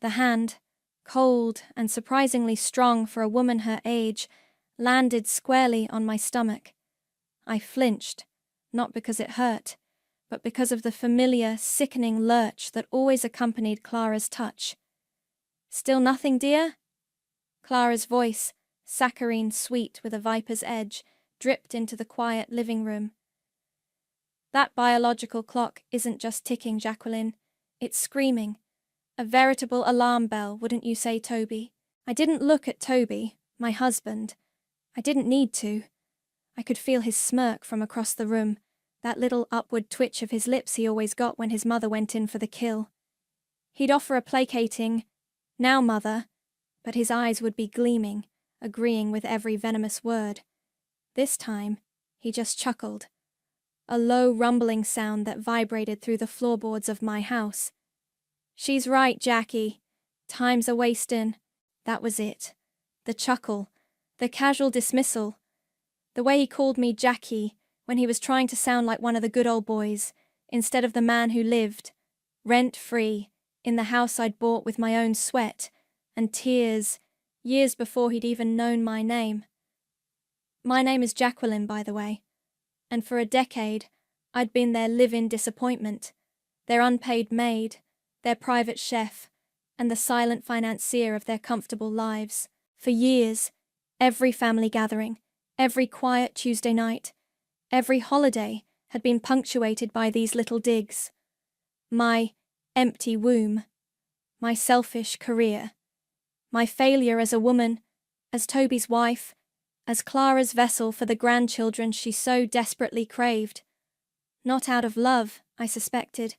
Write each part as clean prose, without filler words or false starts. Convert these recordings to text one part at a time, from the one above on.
The hand, cold and surprisingly strong for a woman her age, landed squarely on my stomach. I flinched, not because it hurt, but because of the familiar, sickening lurch that always accompanied Clara's touch. "Still nothing, dear?" Clara's voice, saccharine sweet with a viper's edge, dripped into the quiet living room. "That biological clock isn't just ticking, Jacqueline. It's screaming. A veritable alarm bell, wouldn't you say, Toby?" I didn't look at Toby, my husband. I didn't need to. I could feel his smirk from across the room, that little upward twitch of his lips he always got when his mother went in for the kill. He'd offer a placating, "Now, mother," but his eyes would be gleaming, agreeing with every venomous word. This time, he just chuckled, a low rumbling sound that vibrated through the floorboards of my house. "She's right, Jackie. Time's a-wastin'." That was it. The chuckle, the casual dismissal, the way he called me Jackie when he was trying to sound like one of the good old boys, instead of the man who lived, rent-free, in the house I'd bought with my own sweat and tears, years before he'd even known my name. My name is Jacqueline, by the way, and for a decade I'd been their live-in disappointment, their unpaid maid, their private chef, and the silent financier of their comfortable lives. For years, every family gathering, every quiet Tuesday night, every holiday had been punctuated by these little digs. My empty womb, my selfish career, my failure as a woman, as Toby's wife, as Clara's vessel for the grandchildren she so desperately craved. Not out of love, I suspected,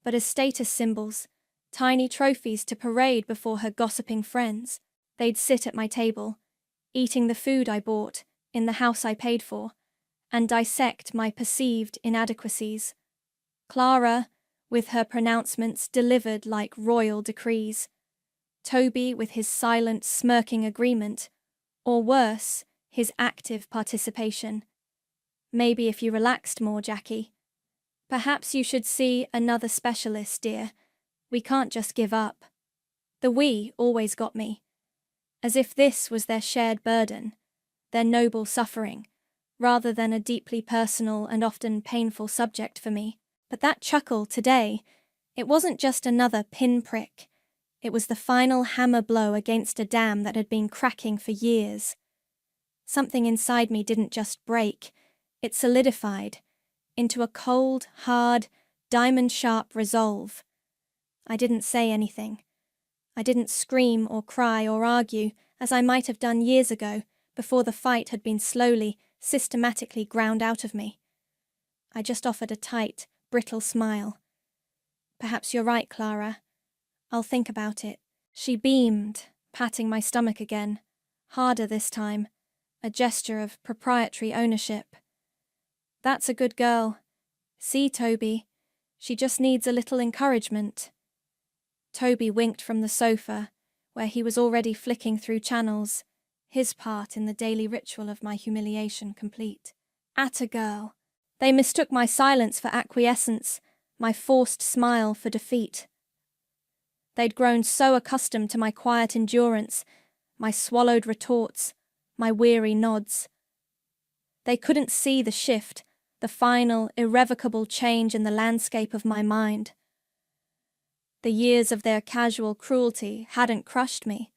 but as status symbols, tiny trophies to parade before her gossiping friends. They'd sit at my table, eating the food I bought in the house I paid for, and dissect my perceived inadequacies. Clara, with her pronouncements delivered like royal decrees. Toby with his silent, smirking agreement, or worse, his active participation. "Maybe if you relaxed more, Jackie. Perhaps you should see another specialist, dear. We can't just give up." The "we" always got me, as if this was their shared burden, their noble suffering, rather than a deeply personal and often painful subject for me. But that chuckle today, it wasn't just another pinprick. It was the final hammer blow against a dam that had been cracking for years. Something inside me didn't just break, it solidified into a cold, hard, diamond-sharp resolve. I didn't say anything. I didn't scream or cry or argue, as I might have done years ago, before the fight had been slowly, systematically ground out of me. I just offered a tight, brittle smile. "Perhaps you're right, Clara. I'll think about it." She beamed, patting my stomach again, harder this time, a gesture of proprietary ownership. "That's a good girl. See, Toby, she just needs a little encouragement." Toby winked from the sofa, where he was already flicking through channels, his part in the daily ritual of my humiliation complete. "Atta girl." They mistook my silence for acquiescence, my forced smile for defeat. They'd grown so accustomed to my quiet endurance, my swallowed retorts, my weary nods. They couldn't see the shift, the final, irrevocable change in the landscape of my mind. The years of their casual cruelty hadn't crushed me.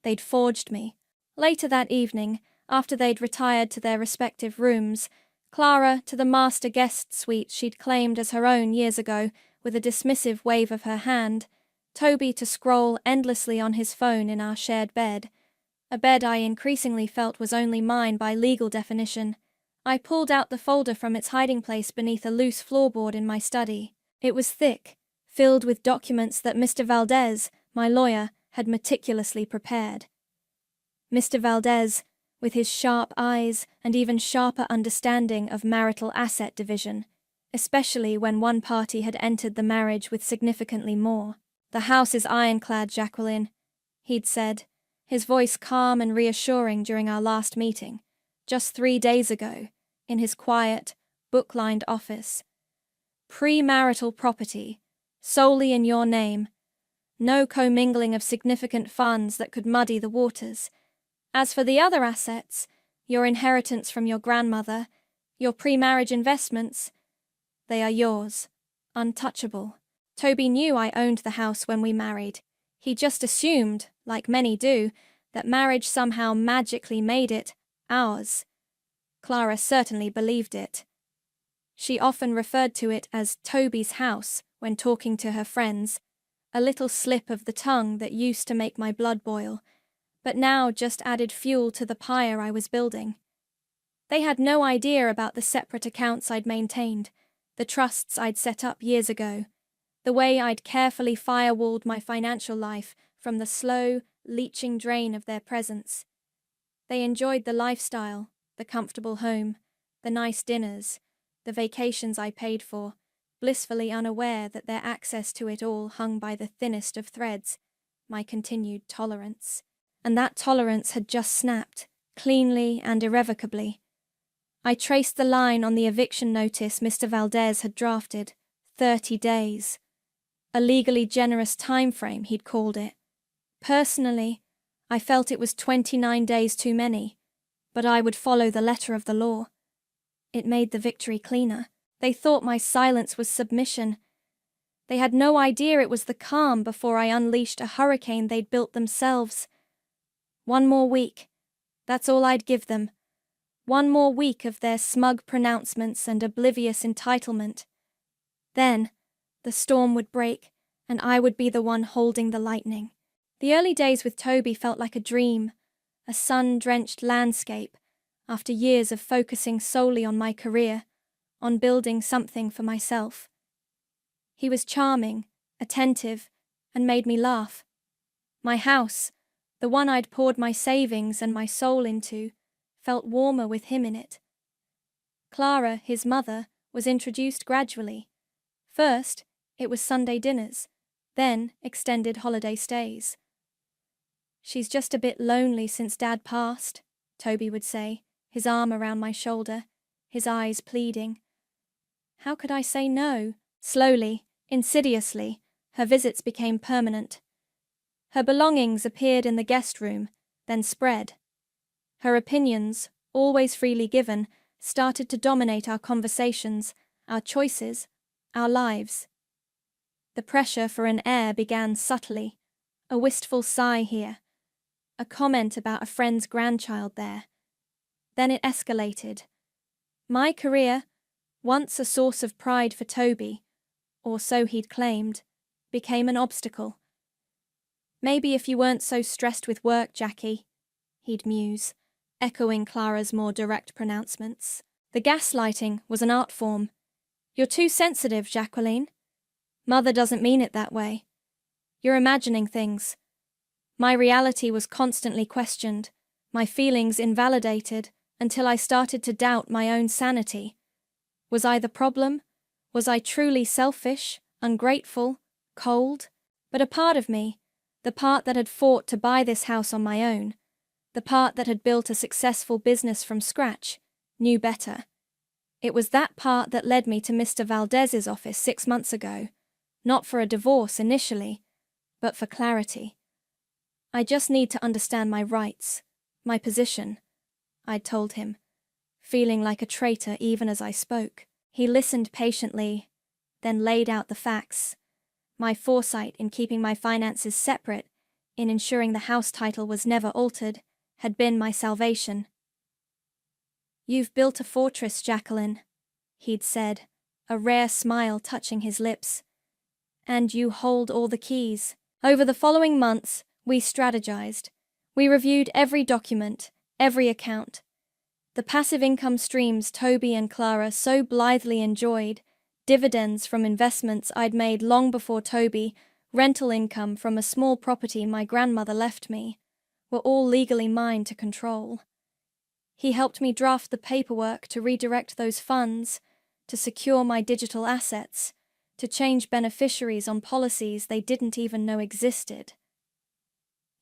They'd forged me. Later that evening, after they'd retired to their respective rooms, Clara to the master guest suite she'd claimed as her own years ago with a dismissive wave of her hand, Toby to scroll endlessly on his phone in our shared bed, a bed I increasingly felt was only mine by legal definition. I pulled out the folder from its hiding place beneath a loose floorboard in my study. It was thick, filled with documents that Mr. Valdez, my lawyer, had meticulously prepared. Mr. Valdez, with his sharp eyes and even sharper understanding of marital asset division, especially when one party had entered the marriage with significantly more. "The house is ironclad, Jacqueline," he'd said, his voice calm and reassuring during our last meeting, just 3 days ago, in his quiet, book-lined office. "Premarital property, solely in your name. No commingling of significant funds that could muddy the waters. As for the other assets, your inheritance from your grandmother, your pre-marriage investments, they are yours, untouchable. Toby knew I owned the house when we married. He just assumed, like many do, that marriage somehow magically made it ours. Clara certainly believed it. She often referred to it as Toby's house when talking to her friends, a little slip of the tongue that used to make my blood boil, but now just added fuel to the pyre I was building. They had no idea about the separate accounts I'd maintained, the trusts I'd set up years ago, the way I'd carefully firewalled my financial life from the slow, leaching drain of their presence. They enjoyed the lifestyle, the comfortable home, the nice dinners, the vacations I paid for, blissfully unaware that their access to it all hung by the thinnest of threads, my continued tolerance. And that tolerance had just snapped, cleanly and irrevocably. I traced the line on the eviction notice Mr. Valdez had drafted, 30 days. A legally generous time frame, he'd called it. Personally, I felt it was 29 days too many, but I would follow the letter of the law. It made the victory cleaner. They thought my silence was submission. They had no idea it was the calm before I unleashed a hurricane they'd built themselves. 1 more week. That's all I'd give them. 1 more week of their smug pronouncements and oblivious entitlement. Then, the storm would break, and I would be the one holding the lightning. The early days with Toby felt like a dream, a sun-drenched landscape, after years of focusing solely on my career, on building something for myself. He was charming, attentive, and made me laugh. My house, the one I'd poured my savings and my soul into, felt warmer with him in it. Clara, his mother, was introduced gradually. First, it was Sunday dinners, then extended holiday stays. "She's just a bit lonely since Dad passed," Toby would say, his arm around my shoulder, his eyes pleading. How could I say no? Slowly, insidiously, her visits became permanent. Her belongings appeared in the guest room, then spread. Her opinions, always freely given, started to dominate our conversations, our choices, our lives. The pressure for an heir began subtly, a wistful sigh here, a comment about a friend's grandchild there. Then it escalated. My career, once a source of pride for Toby, or so he'd claimed, became an obstacle. "Maybe if you weren't so stressed with work, Jackie," he'd muse, echoing Clara's more direct pronouncements. The gaslighting was an art form. "You're too sensitive, Jacqueline. Mother doesn't mean it that way. You're imagining things." My reality was constantly questioned, my feelings invalidated, until I started to doubt my own sanity. Was I the problem? Was I truly selfish, ungrateful, cold? But a part of me, the part that had fought to buy this house on my own, the part that had built a successful business from scratch, knew better. It was that part that led me to Mr. Valdez's office 6 months ago, not for a divorce initially, but for clarity. "I just need to understand my rights, my position," I'd told him, feeling like a traitor even as I spoke. He listened patiently, then laid out the facts. My foresight in keeping my finances separate, in ensuring the house title was never altered, had been my salvation. "You've built a fortress, Jacqueline," he'd said, a rare smile touching his lips. "And you hold all the keys." Over the following months, we strategized. We reviewed every document, every account. The passive income streams Toby and Clara so blithely enjoyed, dividends from investments I'd made long before Toby, rental income from a small property my grandmother left me, were all legally mine to control. He helped me draft the paperwork to redirect those funds, to secure my digital assets, to change beneficiaries on policies they didn't even know existed.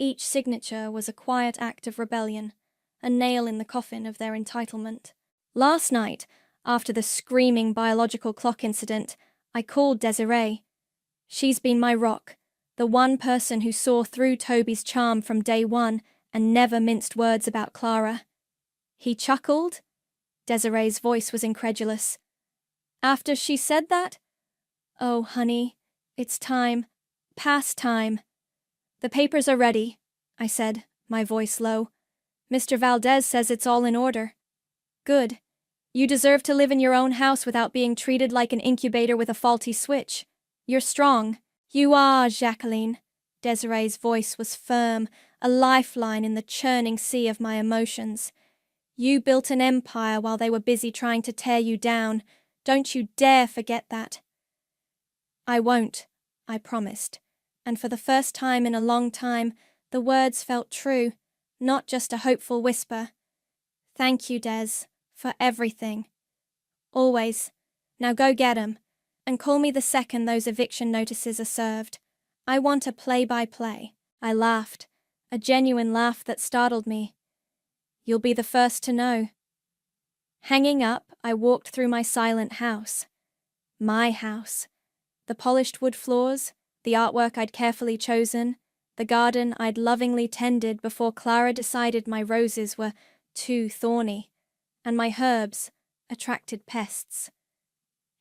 Each signature was a quiet act of rebellion, a nail in the coffin of their entitlement. Last night, after the screaming biological clock incident, I called Desiree. She's been my rock, The one person who saw through Toby's charm from day one and never minced words about Clara. He chuckled. Desiree's voice was incredulous. After she said that? Oh, honey, it's time. Past time. The papers are ready, I said, my voice low. Mr. Valdez says it's all in order. Good. You deserve to live in your own house without being treated like an incubator with a faulty switch. You're strong. You are, Jacqueline. Desiree's voice was firm, a lifeline in the churning sea of my emotions. You built an empire while they were busy trying to tear you down. Don't you dare forget that. I won't, I promised, and for the first time in a long time, the words felt true, not just a hopeful whisper. Thank you, Des, for everything. Always. Now go get 'em, and call me the second those eviction notices are served. I want a play-by-play. I laughed, a genuine laugh that startled me. You'll be the first to know. Hanging up, I walked through my silent house. My house. The polished wood floors, the artwork I'd carefully chosen, the garden I'd lovingly tended before Clara decided my roses were too thorny, and my herbs attracted pests.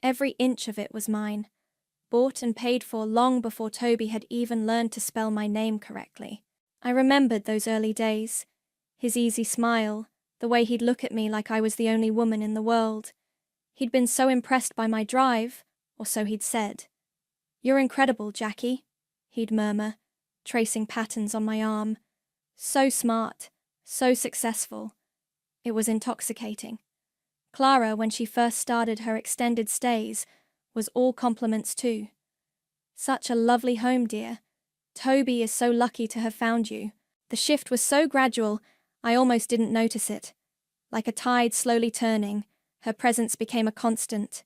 Every inch of it was mine, bought and paid for long before Toby had even learned to spell my name correctly. I remembered those early days, his easy smile, the way he'd look at me like I was the only woman in the world. He'd been so impressed by my drive, or so he'd said. You're incredible, Jackie, he'd murmur, tracing patterns on my arm. So smart, so successful. It was intoxicating. Clara, when she first started her extended stays, was all compliments too. Such a lovely home, dear. Toby is so lucky to have found you. The shift was so gradual, I almost didn't notice it. Like a tide slowly turning, her presence became a constant.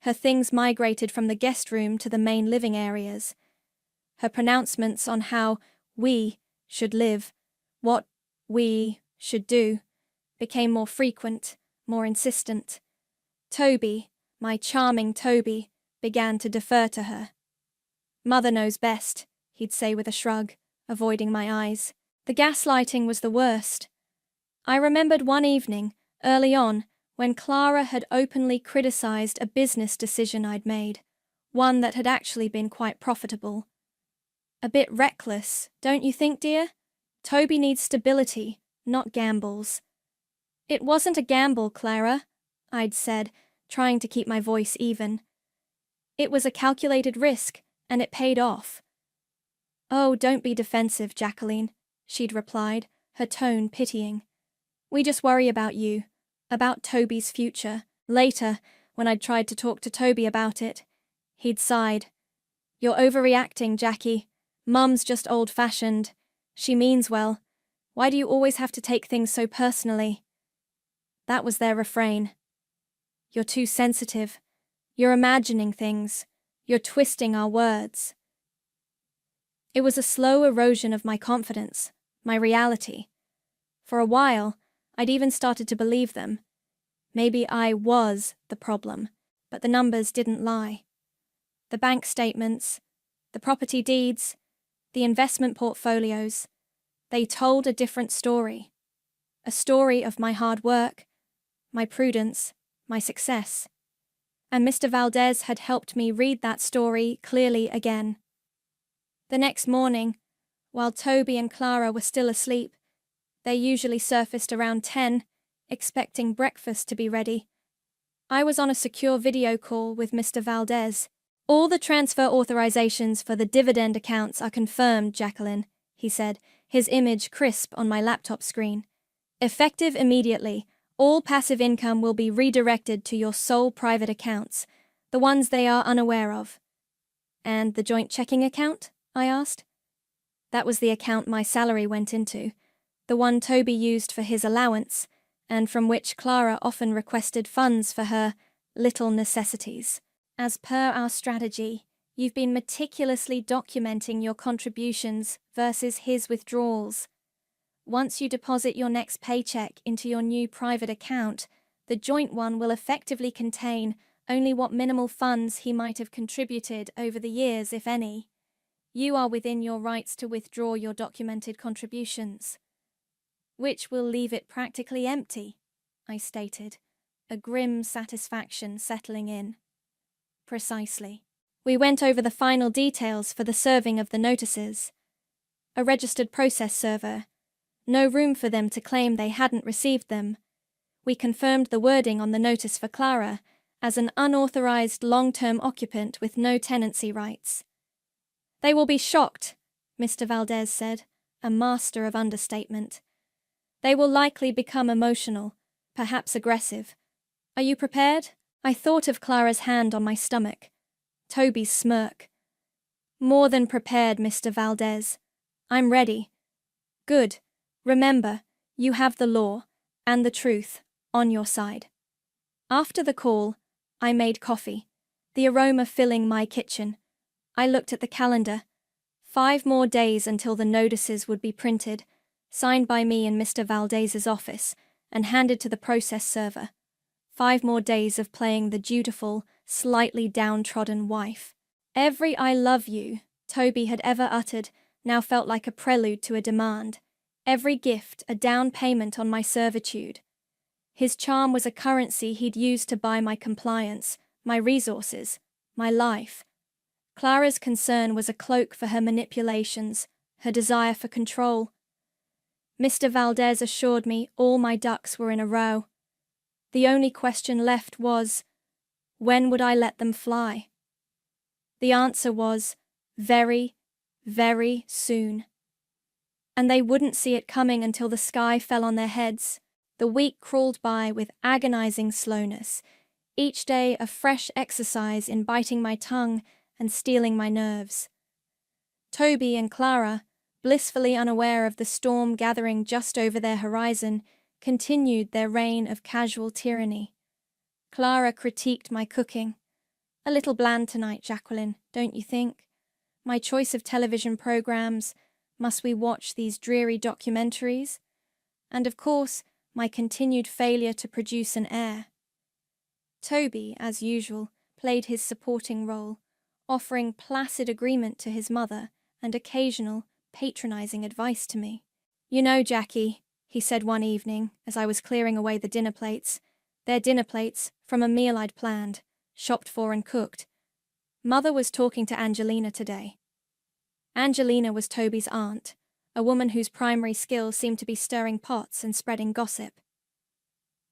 Her things migrated from the guest room to the main living areas. Her pronouncements on how we should live, what we should do, became more frequent, more insistent. Toby, my charming Toby, began to defer to her. Mother knows best, he'd say with a shrug, avoiding my eyes. The gaslighting was the worst. I remembered one evening, early on, when Clara had openly criticized a business decision I'd made, one that had actually been quite profitable. A bit reckless, don't you think, dear? Toby needs stability, not gambles. It wasn't a gamble, Clara, I'd said, trying to keep my voice even. It was a calculated risk, and it paid off. Oh, don't be defensive, Jacqueline, she'd replied, her tone pitying. We just worry about you, about Toby's future. Later, when I'd tried to talk to Toby about it, he'd sighed. You're overreacting, Jackie. Mum's just old-fashioned. She means well. Why do you always have to take things so personally? That was their refrain. You're too sensitive. You're imagining things. You're twisting our words. It was a slow erosion of my confidence, my reality. For a while, I'd even started to believe them. Maybe I was the problem, but the numbers didn't lie. The bank statements, the property deeds, the investment portfolios, they told a different story. A story of my hard work, my prudence, my success. And Mr. Valdez had helped me read that story clearly again. The next morning, while Toby and Clara were still asleep, they usually surfaced around 10, expecting breakfast to be ready. I was on a secure video call with Mr. Valdez. All the transfer authorizations for the dividend accounts are confirmed, Jacqueline, he said, his image crisp on my laptop screen. Effective immediately, all passive income will be redirected to your sole private accounts, the ones they are unaware of. And the joint checking account? I asked. That was the account my salary went into, the one Toby used for his allowance, and from which Clara often requested funds for her little necessities. As per our strategy, you've been meticulously documenting your contributions versus his withdrawals. Once you deposit your next paycheck into your new private account, the joint one will effectively contain only what minimal funds he might have contributed over the years, if any. You are within your rights to withdraw your documented contributions, which will leave it practically empty, I stated, a grim satisfaction settling in. Precisely. We went over the final details for the serving of the notices. A registered process server. No room for them to claim they hadn't received them. We confirmed the wording on the notice for Clara as an unauthorized long-term occupant with no tenancy rights. They will be shocked, Mr. Valdez said, a master of understatement. They will likely become emotional, perhaps aggressive. Are you prepared? I thought of Clara's hand on my stomach. Toby's smirk. More than prepared, Mr. Valdez. I'm ready. Good. Remember, you have the law, and the truth, on your side. After the call, I made coffee, the aroma filling my kitchen. I looked at the calendar. 5 more days until the notices would be printed, signed by me in Mr. Valdez's office, and handed to the process server. 5 more days of playing the dutiful, slightly downtrodden wife. Every "I love you" Toby had ever uttered now felt like a prelude to a demand. Every gift a down payment on my servitude. His charm was a currency he'd used to buy my compliance, my resources, my life. Clara's concern was a cloak for her manipulations, her desire for control. Mr. Valdez assured me all my ducks were in a row. The only question left was, when would I let them fly? The answer was, very, very soon. And they wouldn't see it coming until the sky fell on their heads. The week crawled by with agonizing slowness, each day a fresh exercise in biting my tongue and steeling my nerves. Toby and Clara, blissfully unaware of the storm gathering just over their horizon, continued their reign of casual tyranny. Clara critiqued my cooking. A little bland tonight, Jacqueline, don't you think? My choice of television programs, must we watch these dreary documentaries? And of course, my continued failure to produce an heir. Toby, as usual, played his supporting role, offering placid agreement to his mother and occasional, patronizing advice to me. You know, Jackie, he said one evening as I was clearing away the dinner plates. They're dinner plates from a meal I'd planned, shopped for and cooked. Mother was talking to Angelina today. Angelina was Toby's aunt, a woman whose primary skill seemed to be stirring pots and spreading gossip.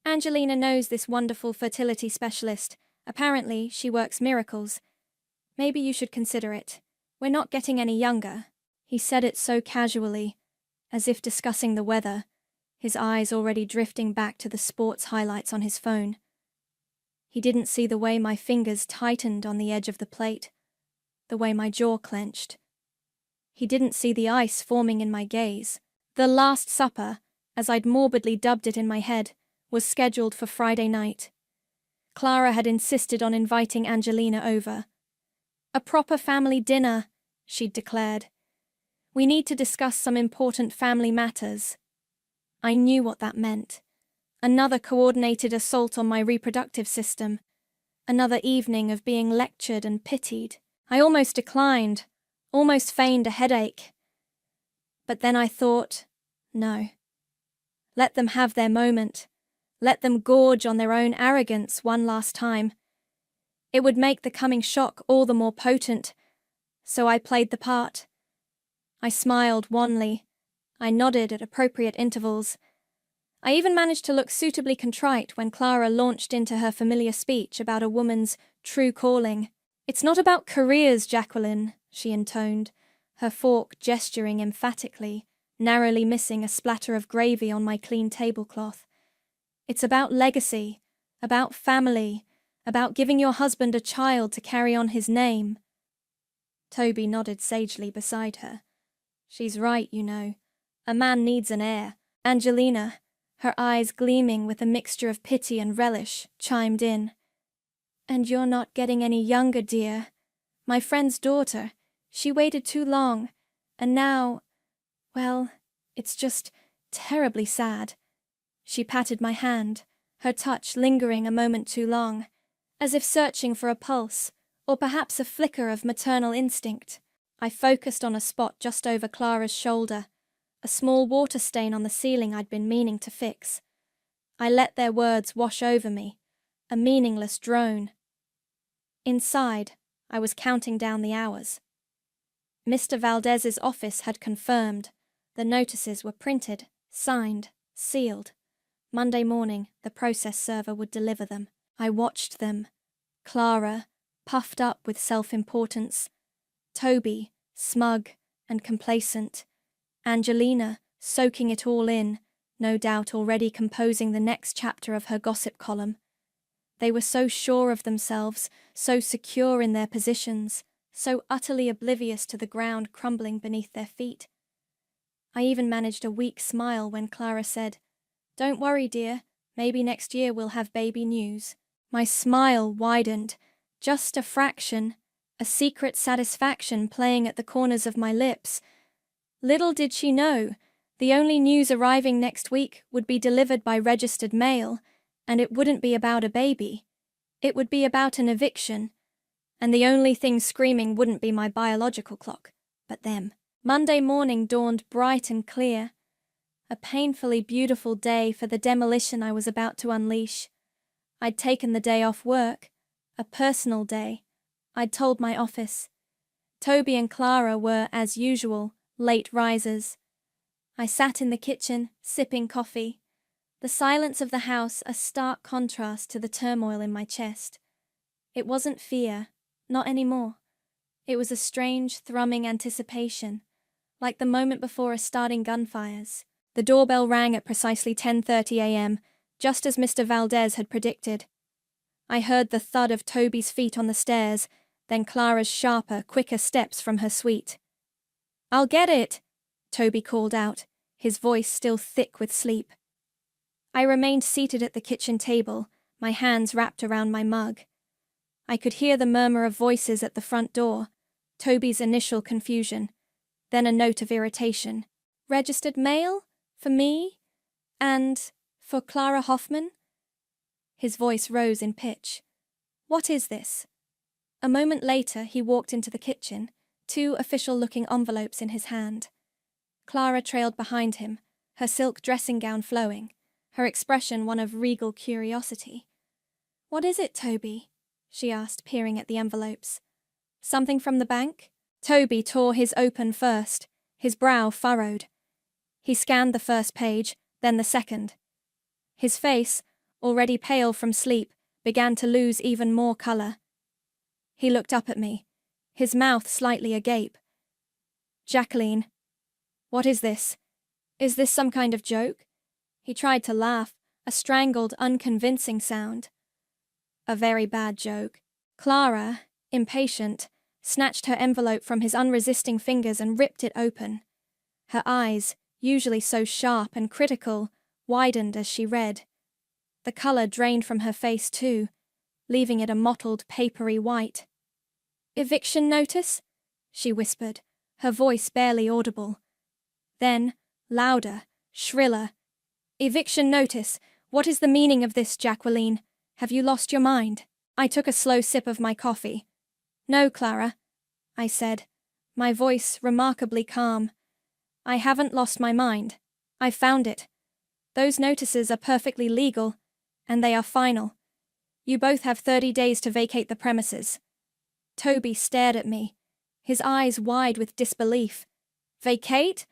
Angelina knows this wonderful fertility specialist. Apparently, she works miracles. Maybe you should consider it. We're not getting any younger. He said it so casually, as if discussing the weather, his eyes already drifting back to the sports highlights on his phone. He didn't see the way my fingers tightened on the edge of the plate, the way my jaw clenched. He didn't see the ice forming in my gaze. The Last Supper, as I'd morbidly dubbed it in my head, was scheduled for Friday night. Clara had insisted on inviting Angelina over. A proper family dinner, she'd declared. We need to discuss some important family matters. I knew what that meant. Another coordinated assault on my reproductive system. Another evening of being lectured and pitied. I almost declined, almost feigned a headache. But then I thought, no. Let them have their moment. Let them gorge on their own arrogance one last time. It would make the coming shock all the more potent, so I played the part. I smiled wanly. I nodded at appropriate intervals. I even managed to look suitably contrite when Clara launched into her familiar speech about a woman's true calling. It's not about careers, Jacqueline, she intoned, her fork gesturing emphatically, narrowly missing a splatter of gravy on my clean tablecloth. It's about legacy, about family, about giving your husband a child to carry on his name. Toby nodded sagely beside her. She's right, you know. A man needs an heir. Angelina, her eyes gleaming with a mixture of pity and relish, chimed in. And you're not getting any younger, dear. My friend's daughter, she waited too long, and now, well, it's just terribly sad. She patted my hand, her touch lingering a moment too long, as if searching for a pulse, or perhaps a flicker of maternal instinct. I focused on a spot just over Clara's shoulder, a small water stain on the ceiling I'd been meaning to fix. I let their words wash over me, a meaningless drone. Inside, I was counting down the hours. Mr. Valdez's office had confirmed. The notices were printed, signed, sealed. Monday morning, the process server would deliver them. I watched them. Clara, puffed up with self-importance. Toby, smug and complacent. Angelina, soaking it all in, no doubt already composing the next chapter of her gossip column. They were so sure of themselves, so secure in their positions, so utterly oblivious to the ground crumbling beneath their feet. I even managed a weak smile when Clara said, "Don't worry, dear, maybe next year we'll have baby news." My smile widened, just a fraction, a secret satisfaction playing at the corners of my lips. Little did she know, the only news arriving next week would be delivered by registered mail, and it wouldn't be about a baby. It would be about an eviction, and the only thing screaming wouldn't be my biological clock, but them. Monday morning dawned bright and clear, a painfully beautiful day for the demolition I was about to unleash. I'd taken the day off work, a personal day. I'd told my office. Toby and Clara were, as usual, late risers. I sat in the kitchen, sipping coffee. The silence of the house a stark contrast to the turmoil in my chest. It wasn't fear, not anymore. It was a strange, thrumming anticipation, like the moment before a starting gunfires. The doorbell rang at precisely 10:30 a.m., just as Mr. Valdez had predicted. I heard the thud of Toby's feet on the stairs, then Clara's sharper, quicker steps from her suite. "I'll get it," Toby called out, his voice still thick with sleep. I remained seated at the kitchen table, my hands wrapped around my mug. I could hear the murmur of voices at the front door, Toby's initial confusion, then a note of irritation. "Registered mail? For me? And for Clara Hoffman?" His voice rose in pitch. "What is this?" A moment later, he walked into the kitchen, 2 official-looking envelopes in his hand. Clara trailed behind him, her silk dressing gown flowing, her expression one of regal curiosity. "What is it, Toby?" she asked, peering at the envelopes. "Something from the bank?" Toby tore his open first, his brow furrowed. He scanned the first page, then the second. His face, already pale from sleep, began to lose even more color. He looked up at me, his mouth slightly agape. "Jacqueline, what is this? Is this some kind of joke?" He tried to laugh, a strangled, unconvincing sound. "A very bad joke." Clara, impatient, snatched her envelope from his unresisting fingers and ripped it open. Her eyes, usually so sharp and critical, widened as she read. The color drained from her face too, leaving it a mottled, papery white. "Eviction notice?" she whispered, her voice barely audible. Then, louder, shriller. "Eviction notice. What is the meaning of this, Jacqueline? Have you lost your mind?" I took a slow sip of my coffee. "No, Clara," I said, my voice remarkably calm. "I haven't lost my mind. I found it. Those notices are perfectly legal, and they are final. You both have 30 days to vacate the premises." Toby stared at me, his eyes wide with disbelief. "Vacate?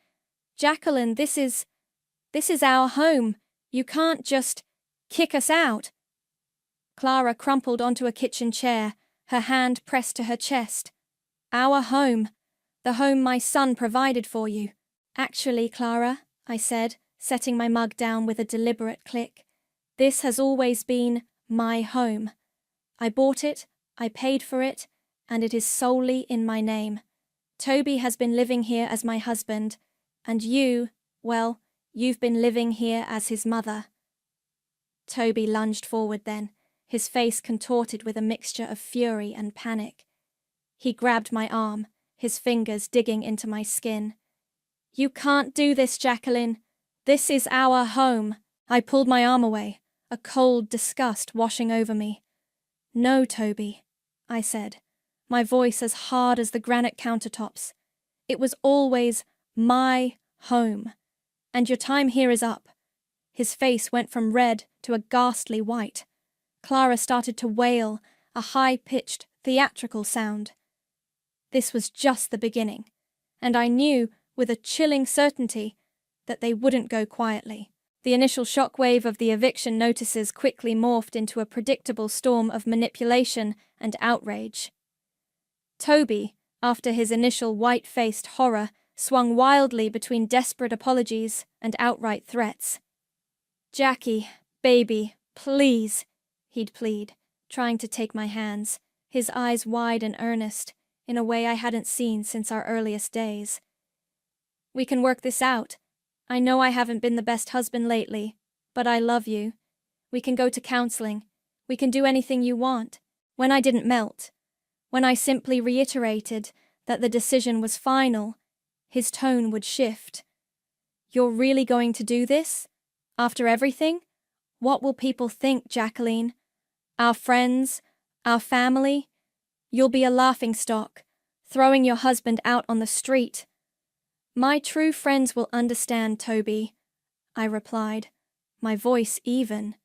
Jacqueline, this is our home. You can't just kick us out." Clara crumpled onto a kitchen chair, her hand pressed to her chest. "Our home. The home my son provided for you." "Actually, Clara," I said, setting my mug down with a deliberate click, "this has always been my home. I bought it, I paid for it, and it is solely in my name. Toby has been living here as my husband, and you, well, you've been living here as his mother." Toby lunged forward then, his face contorted with a mixture of fury and panic. He grabbed my arm, his fingers digging into my skin. "You can't do this, Jacqueline. This is our home." I pulled my arm away, a cold disgust washing over me. "No, Toby," I said, my voice as hard as the granite countertops. It was always my home. And your time here is up. His face went from red to a ghastly white. Clara started to wail, a high-pitched, theatrical sound. This was just the beginning, and I knew, with a chilling certainty, that they wouldn't go quietly. The initial shockwave of the eviction notices quickly morphed into a predictable storm of manipulation and outrage. Toby, after his initial white-faced horror, swung wildly between desperate apologies and outright threats. "Jackie, baby, please," he'd plead, trying to take my hands, his eyes wide and earnest, in a way I hadn't seen since our earliest days. "We can work this out. I know I haven't been the best husband lately, but I love you. We can go to counseling. We can do anything you want." When I didn't melt, when I simply reiterated that the decision was final, his tone would shift. "You're really going to do this? After everything? What will people think, Jacqueline? Our friends? Our family? You'll be a laughingstock, throwing your husband out on the street." "My true friends will understand, Toby," I replied, my voice even.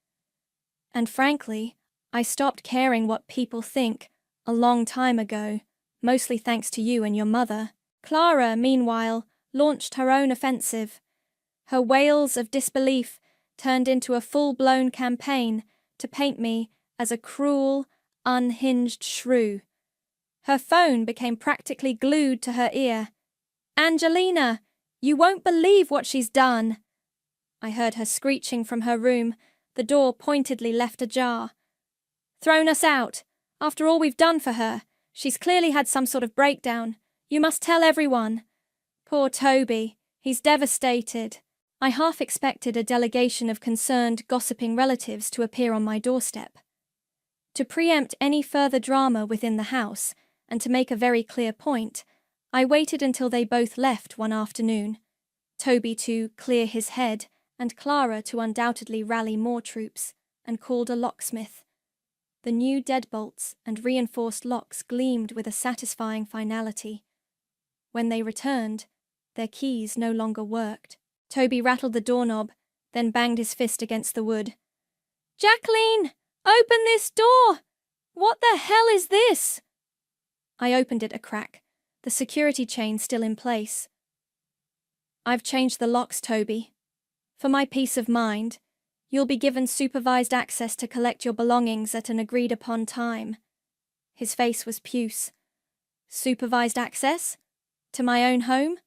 And frankly, I stopped caring what people think a long time ago, mostly thanks to you and your mother. Clara, meanwhile, launched her own offensive. Her wails of disbelief turned into a full-blown campaign to paint me as a cruel, unhinged shrew. Her phone became practically glued to her ear. "Angelina, you won't believe what she's done!" I heard her screeching from her room, the door pointedly left ajar. "Thrown us out! After all we've done for her! She's clearly had some sort of breakdown. You must tell everyone!" Poor Toby, he's devastated. I half expected a delegation of concerned, gossiping relatives to appear on my doorstep. To preempt any further drama within the house, and to make a very clear point, I waited until they both left one afternoon, Toby to clear his head and Clara to undoubtedly rally more troops, and called a locksmith. The new deadbolts and reinforced locks gleamed with a satisfying finality. When they returned, their keys no longer worked. Toby rattled the doorknob, then banged his fist against the wood. "Jacqueline! Open this door! What the hell is this?" I opened it a crack, the security chain still in place. "I've changed the locks, Toby. For my peace of mind, you'll be given supervised access to collect your belongings at an agreed-upon time." His face was puce. "Supervised access? To my own home?"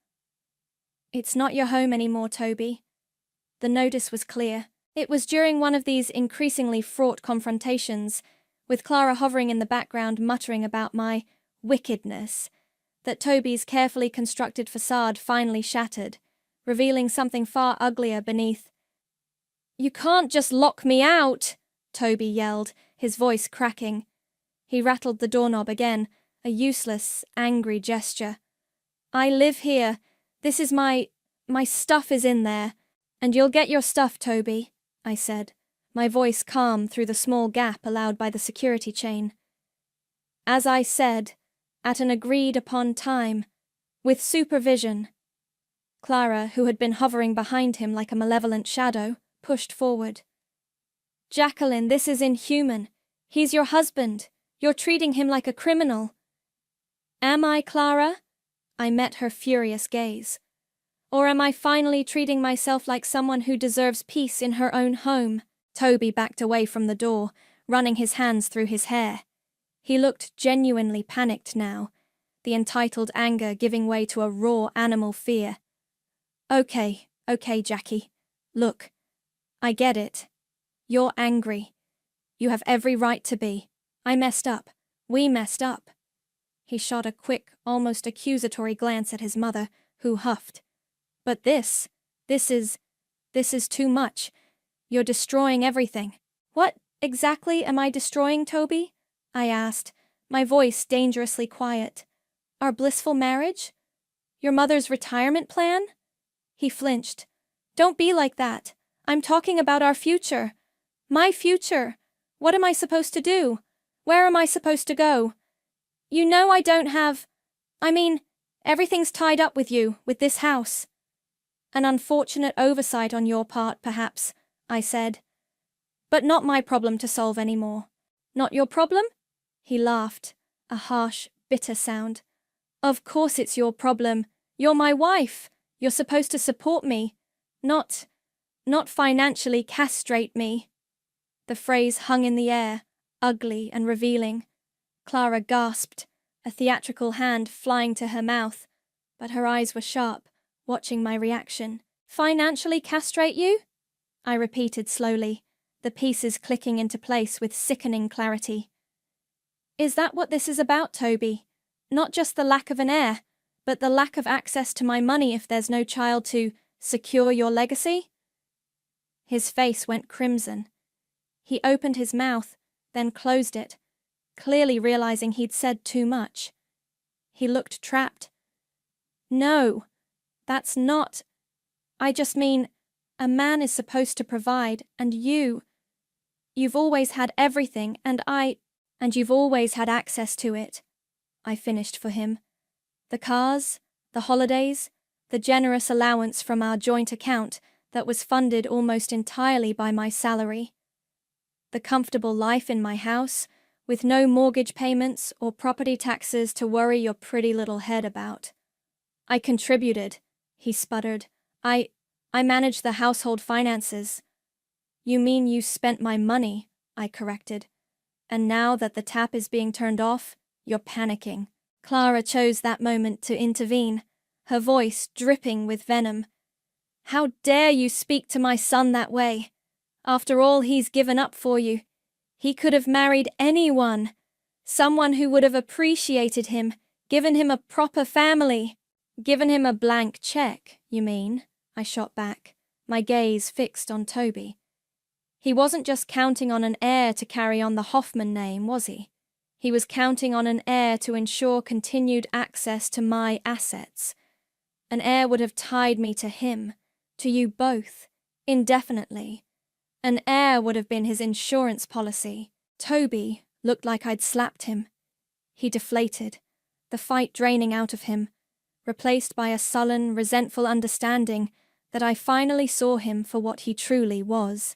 "It's not your home anymore, Toby." The notice was clear. It was during one of these increasingly fraught confrontations, with Clara hovering in the background muttering about my wickedness, that Toby's carefully constructed facade finally shattered, revealing something far uglier beneath. "You can't just lock me out!" Toby yelled, his voice cracking. He rattled the doorknob again, a useless, angry gesture. "I live here. This is my stuff is in there. And you'll get your stuff, Toby," I said, my voice calm through the small gap allowed by the security chain. "As I said, at an agreed-upon time, with supervision." Clara, who had been hovering behind him like a malevolent shadow, pushed forward. "Jacqueline, this is inhuman. He's your husband. You're treating him like a criminal." "Am I, Clara?" I met her furious gaze. "Or am I finally treating myself like someone who deserves peace in her own home?" Toby backed away from the door, running his hands through his hair. He looked genuinely panicked now, the entitled anger giving way to a raw animal fear. Okay, Jackie. Look, I get it. You're angry. You have every right to be. I messed up. We messed up." He shot a quick, almost accusatory glance at his mother, who huffed. "But this is too much. You're destroying everything." "What exactly am I destroying, Toby?" I asked, my voice dangerously quiet. "Our blissful marriage? Your mother's retirement plan?" He flinched. "Don't be like that. I'm talking about our future. My future. What am I supposed to do? Where am I supposed to go? You know I don't have... Everything's tied up with you, with this house. An unfortunate oversight on your part, perhaps, I said. But not my problem to solve anymore. Not your problem? He laughed, a harsh, bitter sound. Of course it's your problem. You're my wife. You're supposed to support me. Not financially castrate me. The phrase hung in the air, ugly and revealing. Clara gasped, a theatrical hand flying to her mouth, but her eyes were sharp, watching my reaction. Financially castrate you? I repeated slowly, the pieces clicking into place with sickening clarity. Is that what this is about, Toby? Not just the lack of an heir, but the lack of access to my money if there's no child to secure your legacy? His face went crimson. He opened his mouth, then closed it, clearly realizing he'd said too much. He looked trapped. No, that's not. I just mean, a man is supposed to provide, and you've always had everything, and you've always had access to it. I finished for him. The cars, the holidays, the generous allowance from our joint account that was funded almost entirely by my salary. The comfortable life in my house, with no mortgage payments or property taxes to worry your pretty little head about. I contributed, he sputtered. I managed the household finances. You mean you spent my money, I corrected. And now that the tap is being turned off, you're panicking. Clara chose that moment to intervene, her voice dripping with venom. How dare you speak to my son that way? After all he's given up for you. He could have married anyone. Someone who would have appreciated him, given him a proper family. Given him a blank check, you mean? I shot back, my gaze fixed on Toby. He wasn't just counting on an heir to carry on the Hoffman name, was he? He was counting on an heir to ensure continued access to my assets. An heir would have tied me to him, to you both, indefinitely. An heir would have been his insurance policy. Toby looked like I'd slapped him. He deflated, the fight draining out of him, replaced by a sullen, resentful understanding that I finally saw him for what he truly was.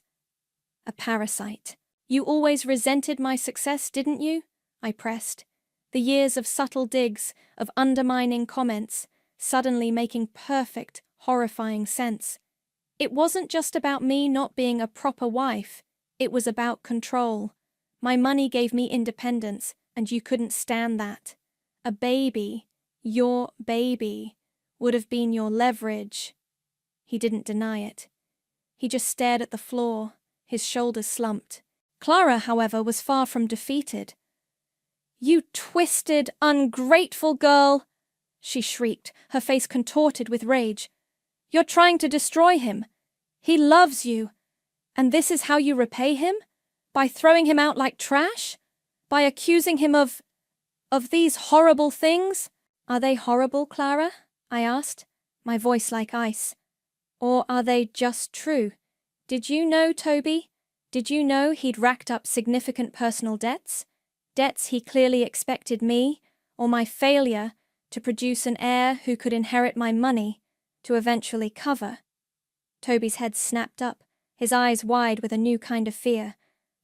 A parasite. You always resented my success, didn't you? I pressed. The years of subtle digs, of undermining comments, suddenly making perfect, horrifying sense. It wasn't just about me not being a proper wife. It was about control. My money gave me independence, and you couldn't stand that. A baby, your baby, would have been your leverage. He didn't deny it. He just stared at the floor, his shoulders slumped. Clara, however, was far from defeated. You twisted, ungrateful girl, she shrieked, her face contorted with rage. You're trying to destroy him. He loves you. And this is how you repay him? By throwing him out like trash? By accusing him of these horrible things? Are they horrible, Clara? I asked, my voice like ice. Or are they just true? Did you know, Toby? Did you know he'd racked up significant personal debts? Debts he clearly expected me, or my failure, to produce an heir who could inherit my money, to eventually cover. Toby's head snapped up, his eyes wide with a new kind of fear,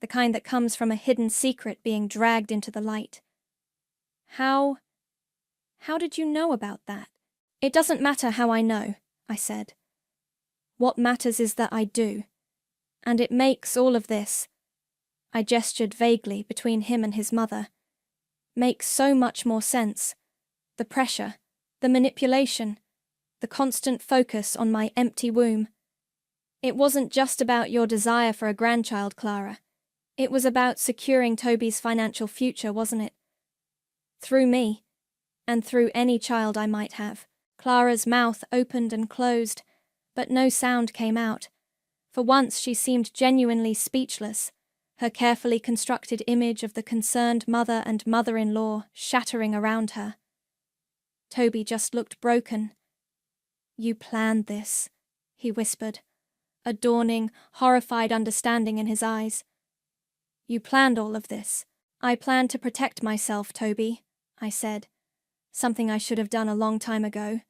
the kind that comes from a hidden secret being dragged into the light. How did you know about that? It doesn't matter how I know, I said. What matters is that I do. And it makes all of this, I gestured vaguely between him and his mother, makes so much more sense. The pressure, the manipulation, the constant focus on my empty womb. It wasn't just about your desire for a grandchild, Clara. It was about securing Toby's financial future, wasn't it? Through me, and through any child I might have. Clara's mouth opened and closed, but no sound came out. For once she seemed genuinely speechless, her carefully constructed image of the concerned mother and mother-in-law shattering around her. Toby just looked broken. You planned this, he whispered, a dawning, horrified understanding in his eyes. You planned all of this. I planned to protect myself, Toby, I said. something I should have done a long time ago.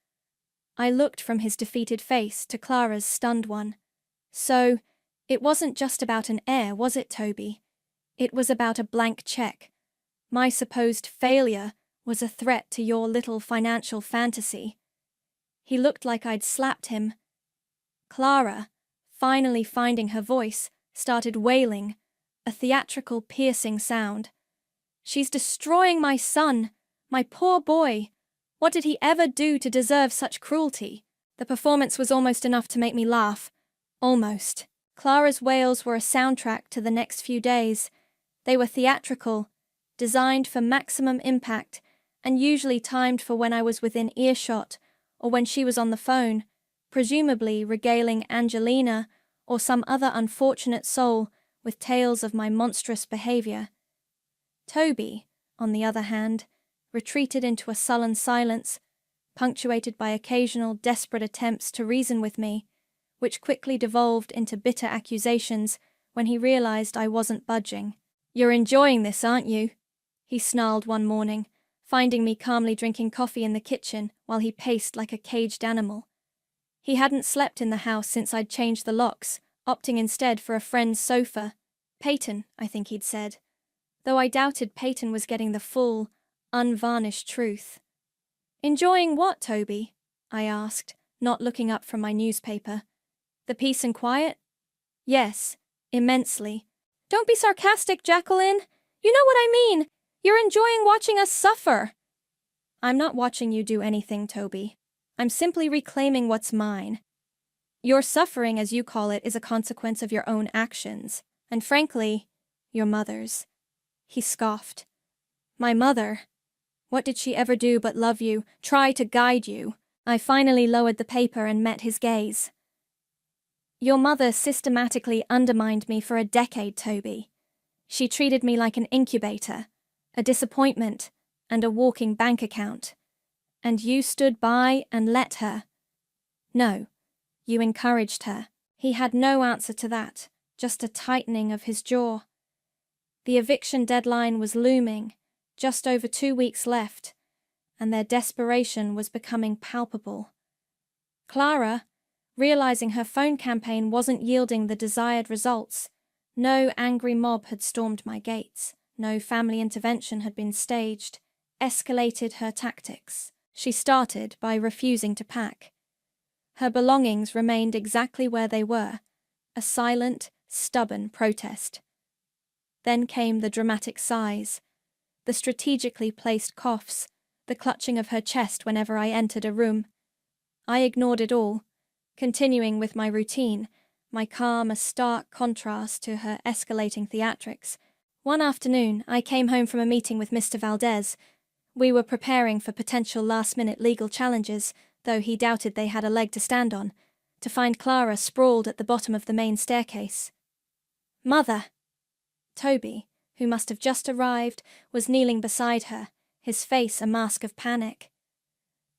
I looked from his defeated face to Clara's stunned one. So, it wasn't just about an heir, was it, Toby? It was about a blank check. My supposed failure was a threat to your little financial fantasy. He looked like I'd slapped him. Clara, finally finding her voice, started wailing, a theatrical, piercing sound. "She's destroying my son, my poor boy. What did he ever do to deserve such cruelty?" The performance was almost enough to make me laugh. Almost. Clara's wails were a soundtrack to the next few days. They were theatrical, designed for maximum impact, and usually timed for when I was within earshot or when she was on the phone, presumably regaling Angelina or some other unfortunate soul with tales of my monstrous behavior. Toby, on the other hand, retreated into a sullen silence, punctuated by occasional desperate attempts to reason with me, which quickly devolved into bitter accusations when he realized I wasn't budging. "You're enjoying this, aren't you?" he snarled one morning, finding me calmly drinking coffee in the kitchen while he paced like a caged animal. He hadn't slept in the house since I'd changed the locks, opting instead for a friend's sofa. Peyton, I think he'd said, though I doubted Peyton was getting the full, unvarnished truth. "Enjoying what, Toby?" I asked, not looking up from my newspaper. "The peace and quiet?" "Yes, immensely." "Don't be sarcastic, Jacqueline. You know what I mean. You're enjoying watching us suffer." "I'm not watching you do anything, Toby. I'm simply reclaiming what's mine. Your suffering, as you call it, is a consequence of your own actions, and frankly, your mother's." He scoffed. "My mother? What did she ever do but love you, try to guide you?" I finally lowered the paper and met his gaze. "Your mother systematically undermined me for a decade, Toby. She treated me like an incubator, a disappointment, and a walking bank account. And you stood by and let her. No, you encouraged her." He had no answer to that, just a tightening of his jaw. The eviction deadline was looming, just over 2 weeks left, and their desperation was becoming palpable. Clara, realizing her phone campaign wasn't yielding the desired results, no angry mob had stormed my gates, no family intervention had been staged, escalated her tactics. She started by refusing to pack. Her belongings remained exactly where they were, a silent, stubborn protest. Then came the dramatic sighs, the strategically placed coughs, the clutching of her chest whenever I entered a room. I ignored it all, continuing with my routine, my calm a stark contrast to her escalating theatrics. One afternoon, I came home from a meeting with Mr. Valdez. We were preparing for potential last-minute legal challenges, though he doubted they had a leg to stand on, to find Clara sprawled at the bottom of the main staircase. "Mother!" Toby, who must have just arrived, was kneeling beside her, his face a mask of panic.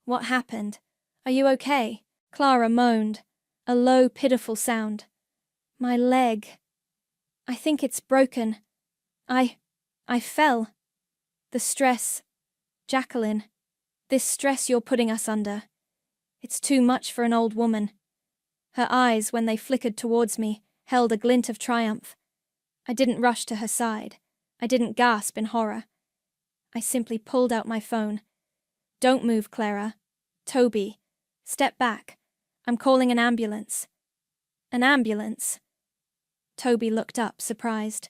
"What happened? Are you okay?" Clara moaned, a low, pitiful sound. "My leg. I think it's broken. I fell. The stress. Jacqueline, this stress you're putting us under. It's too much for an old woman." Her eyes, when they flickered towards me, held a glint of triumph. I didn't rush to her side. I didn't gasp in horror. I simply pulled out my phone. "Don't move, Clara. Toby, step back. I'm calling an ambulance." "An ambulance?" Toby looked up, surprised.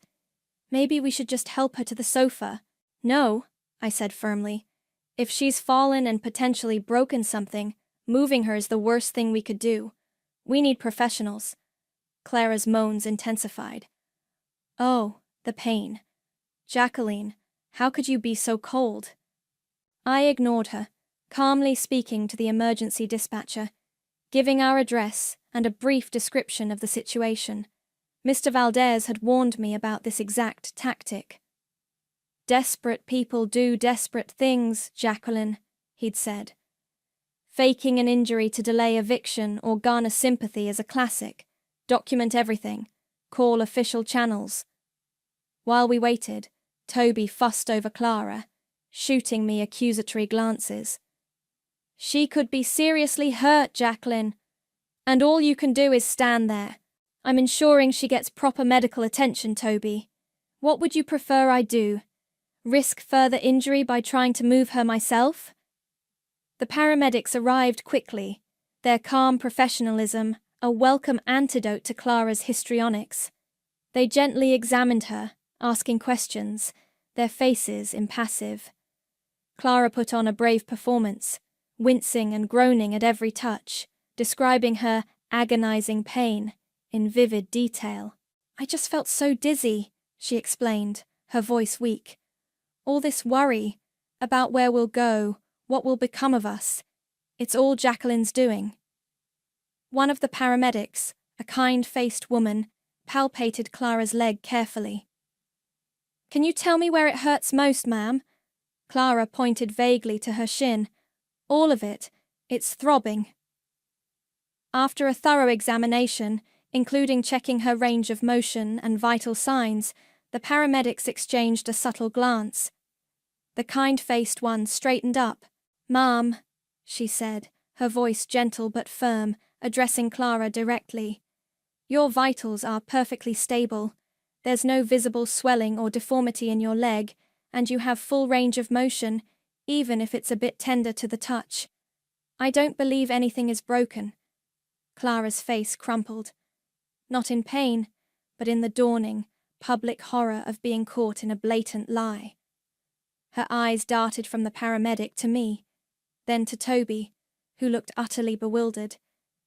"Maybe we should just help her to the sofa." "No," I said firmly. "If she's fallen and potentially broken something, moving her is the worst thing we could do. We need professionals." Clara's moans intensified. "Oh, the pain. Jacqueline, how could you be so cold?" I ignored her, calmly speaking to the emergency dispatcher, giving our address and a brief description of the situation. Mr. Valdez had warned me about this exact tactic. "Desperate people do desperate things, Jacqueline," he'd said. "Faking an injury to delay eviction or garner sympathy is a classic. Document everything. Call official channels." While we waited, Toby fussed over Clara. shooting me accusatory glances. "She could be seriously hurt, Jacqueline. And all you can do is stand there. I'm ensuring she gets proper medical attention, Toby. What would you prefer I do? Risk further injury by trying to move her myself?" The paramedics arrived quickly, their calm professionalism a welcome antidote to Clara's histrionics. They gently examined her, asking questions, their faces impassive. Clara put on a brave performance, wincing and groaning at every touch, describing her agonizing pain in vivid detail. "I just felt so dizzy," she explained, her voice weak. "All this worry about where we'll go, what will become of us. It's all Jacqueline's doing." One of the paramedics, a kind-faced woman, palpated Clara's leg carefully. "Can you tell me where it hurts most, ma'am?" Clara pointed vaguely to her shin. "All of it. It's throbbing." After a thorough examination, including checking her range of motion and vital signs, the paramedics exchanged a subtle glance. The kind-faced one straightened up. "Ma'am," she said, her voice gentle but firm, addressing Clara directly. "Your vitals are perfectly stable. There's no visible swelling or deformity in your leg, and you have full range of motion, even if it's a bit tender to the touch. I don't believe anything is broken." Clara's face crumpled. Not in pain, but in the dawning, public horror of being caught in a blatant lie. Her eyes darted from the paramedic to me, then to Toby, who looked utterly bewildered,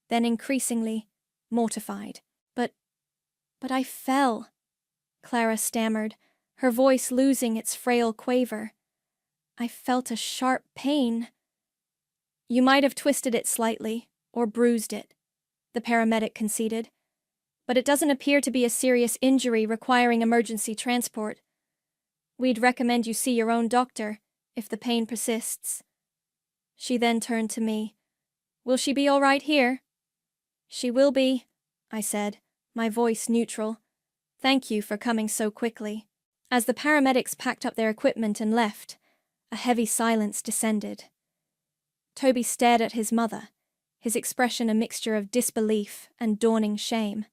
then increasingly mortified. But I fell," Clara stammered, her voice losing its frail quaver. "I felt a sharp pain." "You might have twisted it slightly, or bruised it," the paramedic conceded. "But it doesn't appear to be a serious injury requiring emergency transport. We'd recommend you see your own doctor, if the pain persists." She then turned to me. "Will she be all right here?" "She will be," I said, my voice neutral. "Thank you for coming so quickly." As the paramedics packed up their equipment and left, a heavy silence descended. Toby stared at his mother, his expression a mixture of disbelief and dawning shame.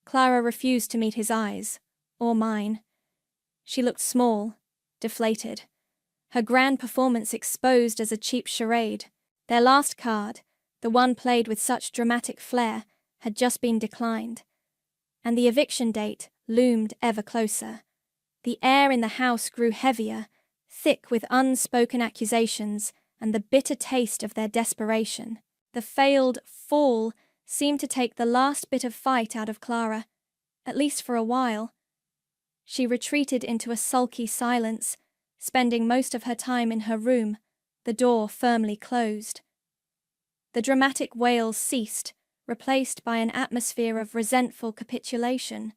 Clara refused to meet his eyes, or mine. She looked small, deflated, her grand performance exposed as a cheap charade. Their last card, the one played with such dramatic flair, had just been declined, and the eviction date loomed ever closer. The air in the house grew heavier, thick with unspoken accusations and the bitter taste of their desperation. The failed fall seemed to take the last bit of fight out of Clara, at least for a while. She retreated into a sulky silence, spending most of her time in her room, the door firmly closed. The dramatic wails ceased, replaced by an atmosphere of resentful capitulation.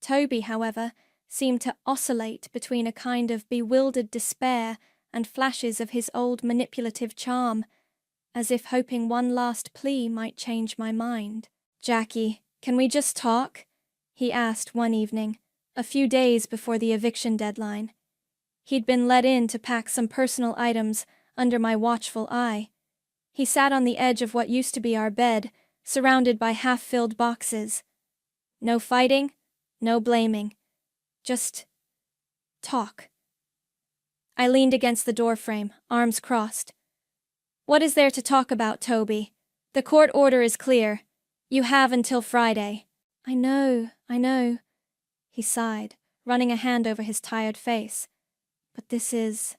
Toby, however, seemed to oscillate between a kind of bewildered despair and flashes of his old manipulative charm, as if hoping one last plea might change my mind. "Jackie, can we just talk?" he asked one evening, a few days before the eviction deadline. He'd been let in to pack some personal items under my watchful eye. He sat on the edge of what used to be our bed, surrounded by half-filled boxes. No fighting, no blaming. Just talk. I leaned against the doorframe, arms crossed. "What is there to talk about, Toby? The court order is clear. You have until Friday." I know, he sighed, running a hand over his tired face. "But this is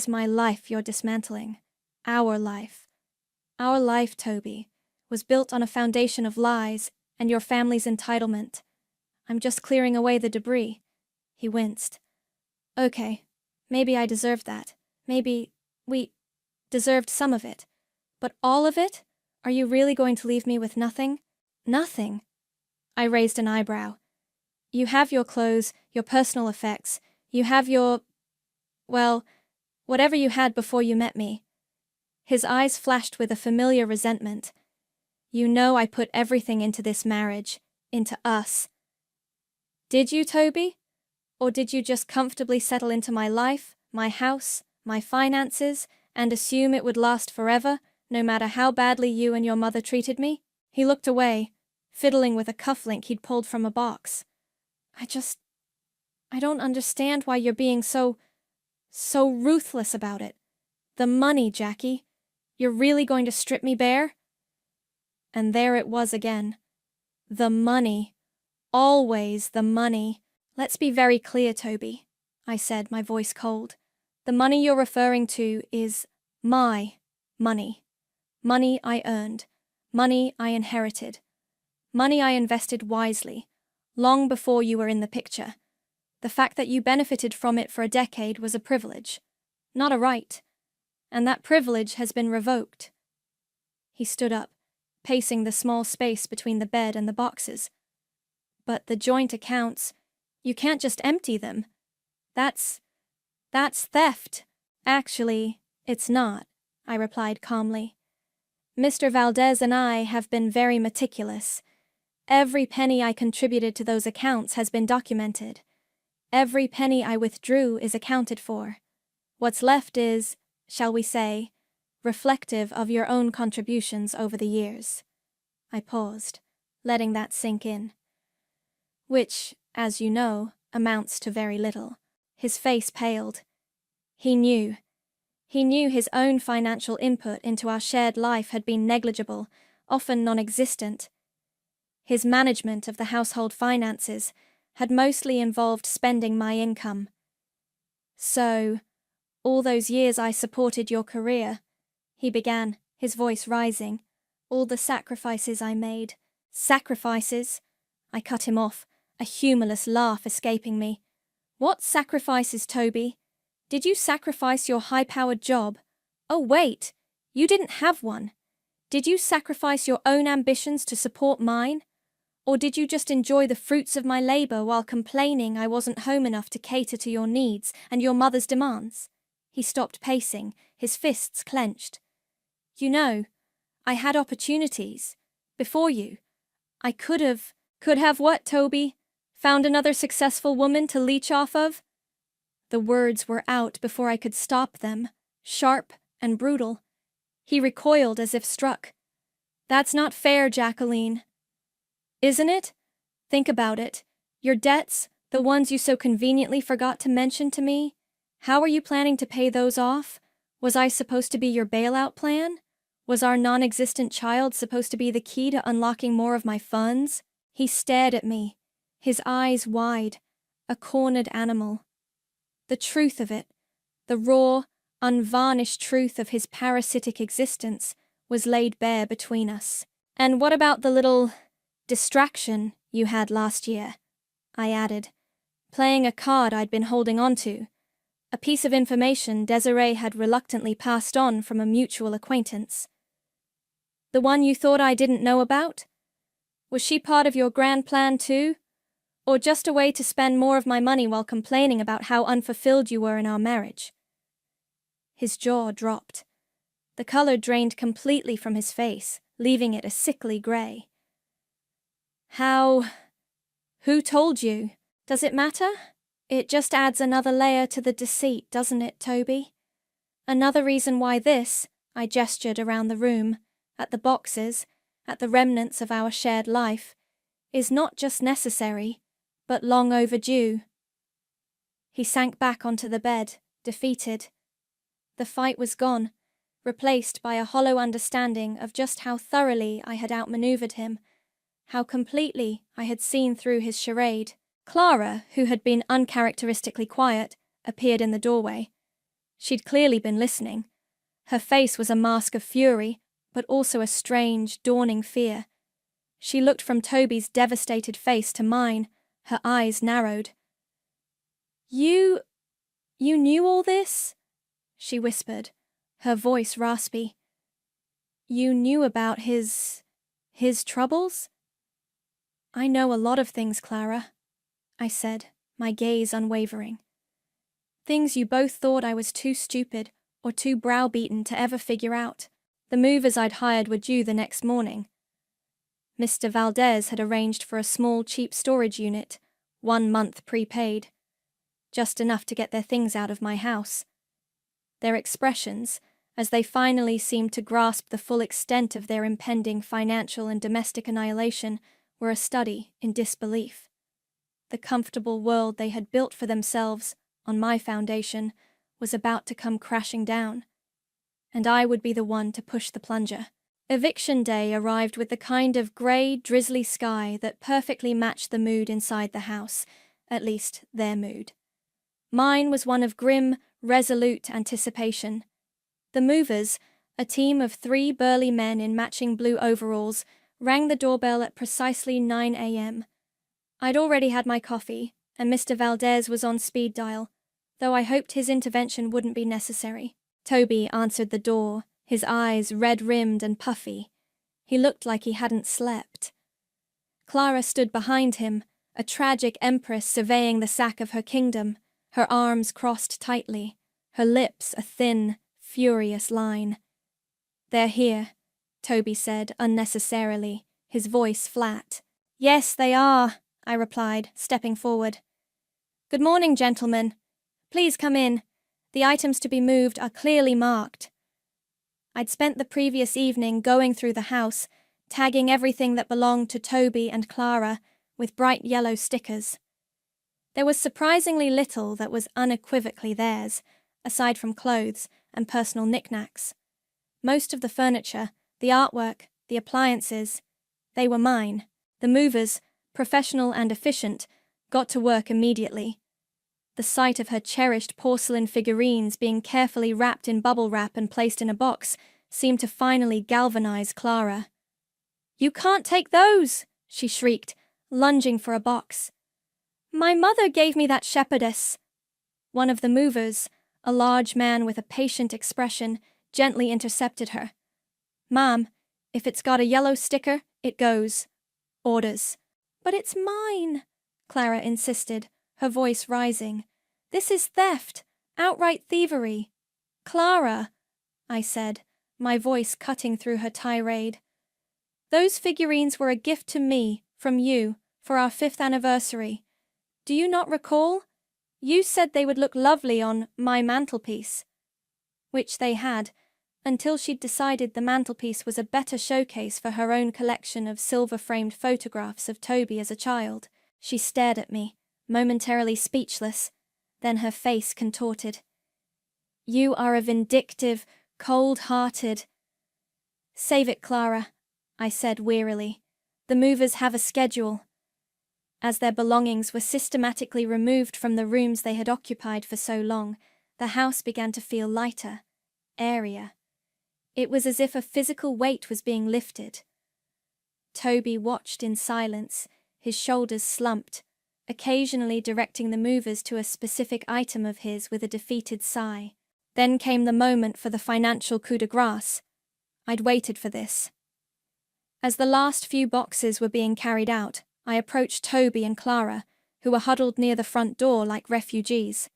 my life you're dismantling. Our life. Our life, Toby, was built on a foundation of lies and your family's entitlement. I'm just clearing away the debris." He winced. "Okay, maybe I deserved that. Maybe we deserved some of it. But all of it? Are you really going to leave me with nothing?" "Nothing?" I raised an eyebrow. "You have your clothes, your personal effects. You have your... well, whatever you had before you met me." His eyes flashed with a familiar resentment. "You know I put everything into this marriage, into us." "Did you, Toby? Or did you just comfortably settle into my life, my house, my finances, and assume it would last forever, no matter how badly you and your mother treated me? He looked away, fiddling with a cufflink he'd pulled from a box. I don't understand why you're being so ruthless about it. The money, Jackie. You're really going to strip me bare? And there it was again. The money. Always the money. Let's be very clear, Toby, I said, my voice cold. The money you're referring to is my money. Money I earned. Money I inherited. Money I invested wisely, long before you were in the picture. The fact that you benefited from it for a decade was a privilege, not a right, and that privilege has been revoked. He stood up, pacing the small space between the bed and the boxes. But the joint accounts, you can't just empty them. That's theft. Actually, it's not, I replied calmly. Mr. Valdez and I have been very meticulous. Every penny I contributed to those accounts has been documented. Every penny I withdrew is accounted for. What's left is, shall we say, reflective of your own contributions over the years. I paused, letting that sink in. Which, as you know, amounts to very little. His face paled. He knew his own financial input into our shared life had been negligible, often non-existent. His management of the household finances had mostly involved spending my income. So, all those years I supported your career, he began, his voice rising. All the sacrifices I made. Sacrifices? I cut him off, a humorless laugh escaping me. What sacrifices, Toby? Did you sacrifice your high-powered job? Oh, wait, you didn't have one. Did you sacrifice your own ambitions to support mine? Or did you just enjoy the fruits of my labor while complaining I wasn't home enough to cater to your needs and your mother's demands? He stopped pacing, his fists clenched. You know, I had opportunities. Before you. I could have what, Toby? Found another successful woman to leech off of? The words were out before I could stop them, sharp and brutal. He recoiled as if struck. That's not fair, Jacqueline. Isn't it? Think about it. Your debts, the ones you so conveniently forgot to mention to me, how are you planning to pay those off? Was I supposed to be your bailout plan? Was our non-existent child supposed to be the key to unlocking more of my funds? He stared at me, his eyes wide, a cornered animal. The truth of it, the raw, unvarnished truth of his parasitic existence, was laid bare between us. And what about the little distraction you had last year? I added, playing a card I'd been holding on to, a piece of information Desiree had reluctantly passed on from a mutual acquaintance. The one you thought I didn't know about? Was she part of your grand plan too? Or just a way to spend more of my money while complaining about how unfulfilled you were in our marriage? His jaw dropped. The color drained completely from his face, leaving it a sickly gray. Who told you? Does it matter? It just adds another layer to the deceit, doesn't it, Toby? Another reason why this, I gestured around the room, at the boxes, at the remnants of our shared life, is not just necessary, but long overdue. He sank back onto the bed, defeated. The fight was gone, replaced by a hollow understanding of just how thoroughly I had outmaneuvered him, how completely I had seen through his charade. Clara, who had been uncharacteristically quiet, appeared in the doorway. She'd clearly been listening. Her face was a mask of fury, but also a strange, dawning fear. She looked from Toby's devastated face to mine, her eyes narrowed. You knew all this? She whispered, her voice raspy. You knew about his troubles? I know a lot of things, Clara, I said, my gaze unwavering. Things you both thought I was too stupid or too browbeaten to ever figure out. The movers I'd hired were due the next morning. Mr. Valdez had arranged for a small, cheap storage unit, 1 month prepaid. just enough to get their things out of my house. Their expressions, as they finally seemed to grasp the full extent of their impending financial and domestic annihilation, were a study in disbelief. The comfortable world they had built for themselves, on my foundation, was about to come crashing down. And I would be the one to push the plunger. Eviction day arrived with the kind of grey, drizzly sky that perfectly matched the mood inside the house, at least their mood. Mine was one of grim, resolute anticipation. The movers, a team of 3 burly men in matching blue overalls, rang the doorbell at precisely 9 a.m. I'd already had my coffee, and Mr. Valdez was on speed dial, though I hoped his intervention wouldn't be necessary. Toby answered the door, his eyes red-rimmed and puffy. He looked like he hadn't slept. Clara stood behind him, a tragic empress surveying the sack of her kingdom, her arms crossed tightly, her lips a thin, furious line. "They're here," Toby said unnecessarily, his voice flat. "Yes, they are," I replied, stepping forward. "Good morning, gentlemen. Please come in. The items to be moved are clearly marked." I'd spent the previous evening going through the house, tagging everything that belonged to Toby and Clara with bright yellow stickers. There was surprisingly little that was unequivocally theirs, aside from clothes and personal knickknacks. Most of the furniture, the artwork, the appliances, they were mine. The movers, professional and efficient, got to work immediately. The sight of her cherished porcelain figurines being carefully wrapped in bubble wrap and placed in a box seemed to finally galvanize Clara. "You can't take those!" she shrieked, lunging for a box. "My mother gave me that shepherdess." One of the movers, a large man with a patient expression, gently intercepted her. "Ma'am, if it's got a yellow sticker, it goes. Orders." "But it's mine," Clara insisted, her voice rising. "This is theft, outright thievery." "Clara," I said, my voice cutting through her tirade. "Those figurines were a gift to me, from you, for our 5th anniversary. Do you not recall? You said they would look lovely on my mantelpiece." Which they had, until she'd decided the mantelpiece was a better showcase for her own collection of silver-framed photographs of Toby as a child. She stared at me, momentarily speechless, then her face contorted. "You are a vindictive, cold-hearted—" "Save it, Clara," I said wearily. "The movers have a schedule." As their belongings were systematically removed from the rooms they had occupied for so long, the house began to feel lighter, airier. It was as if a physical weight was being lifted. Toby watched in silence, his shoulders slumped, occasionally directing the movers to a specific item of his with a defeated sigh. Then came the moment for the financial coup de grace. I'd waited for this. As the last few boxes were being carried out, I approached Toby and Clara, who were huddled near the front door like refugees.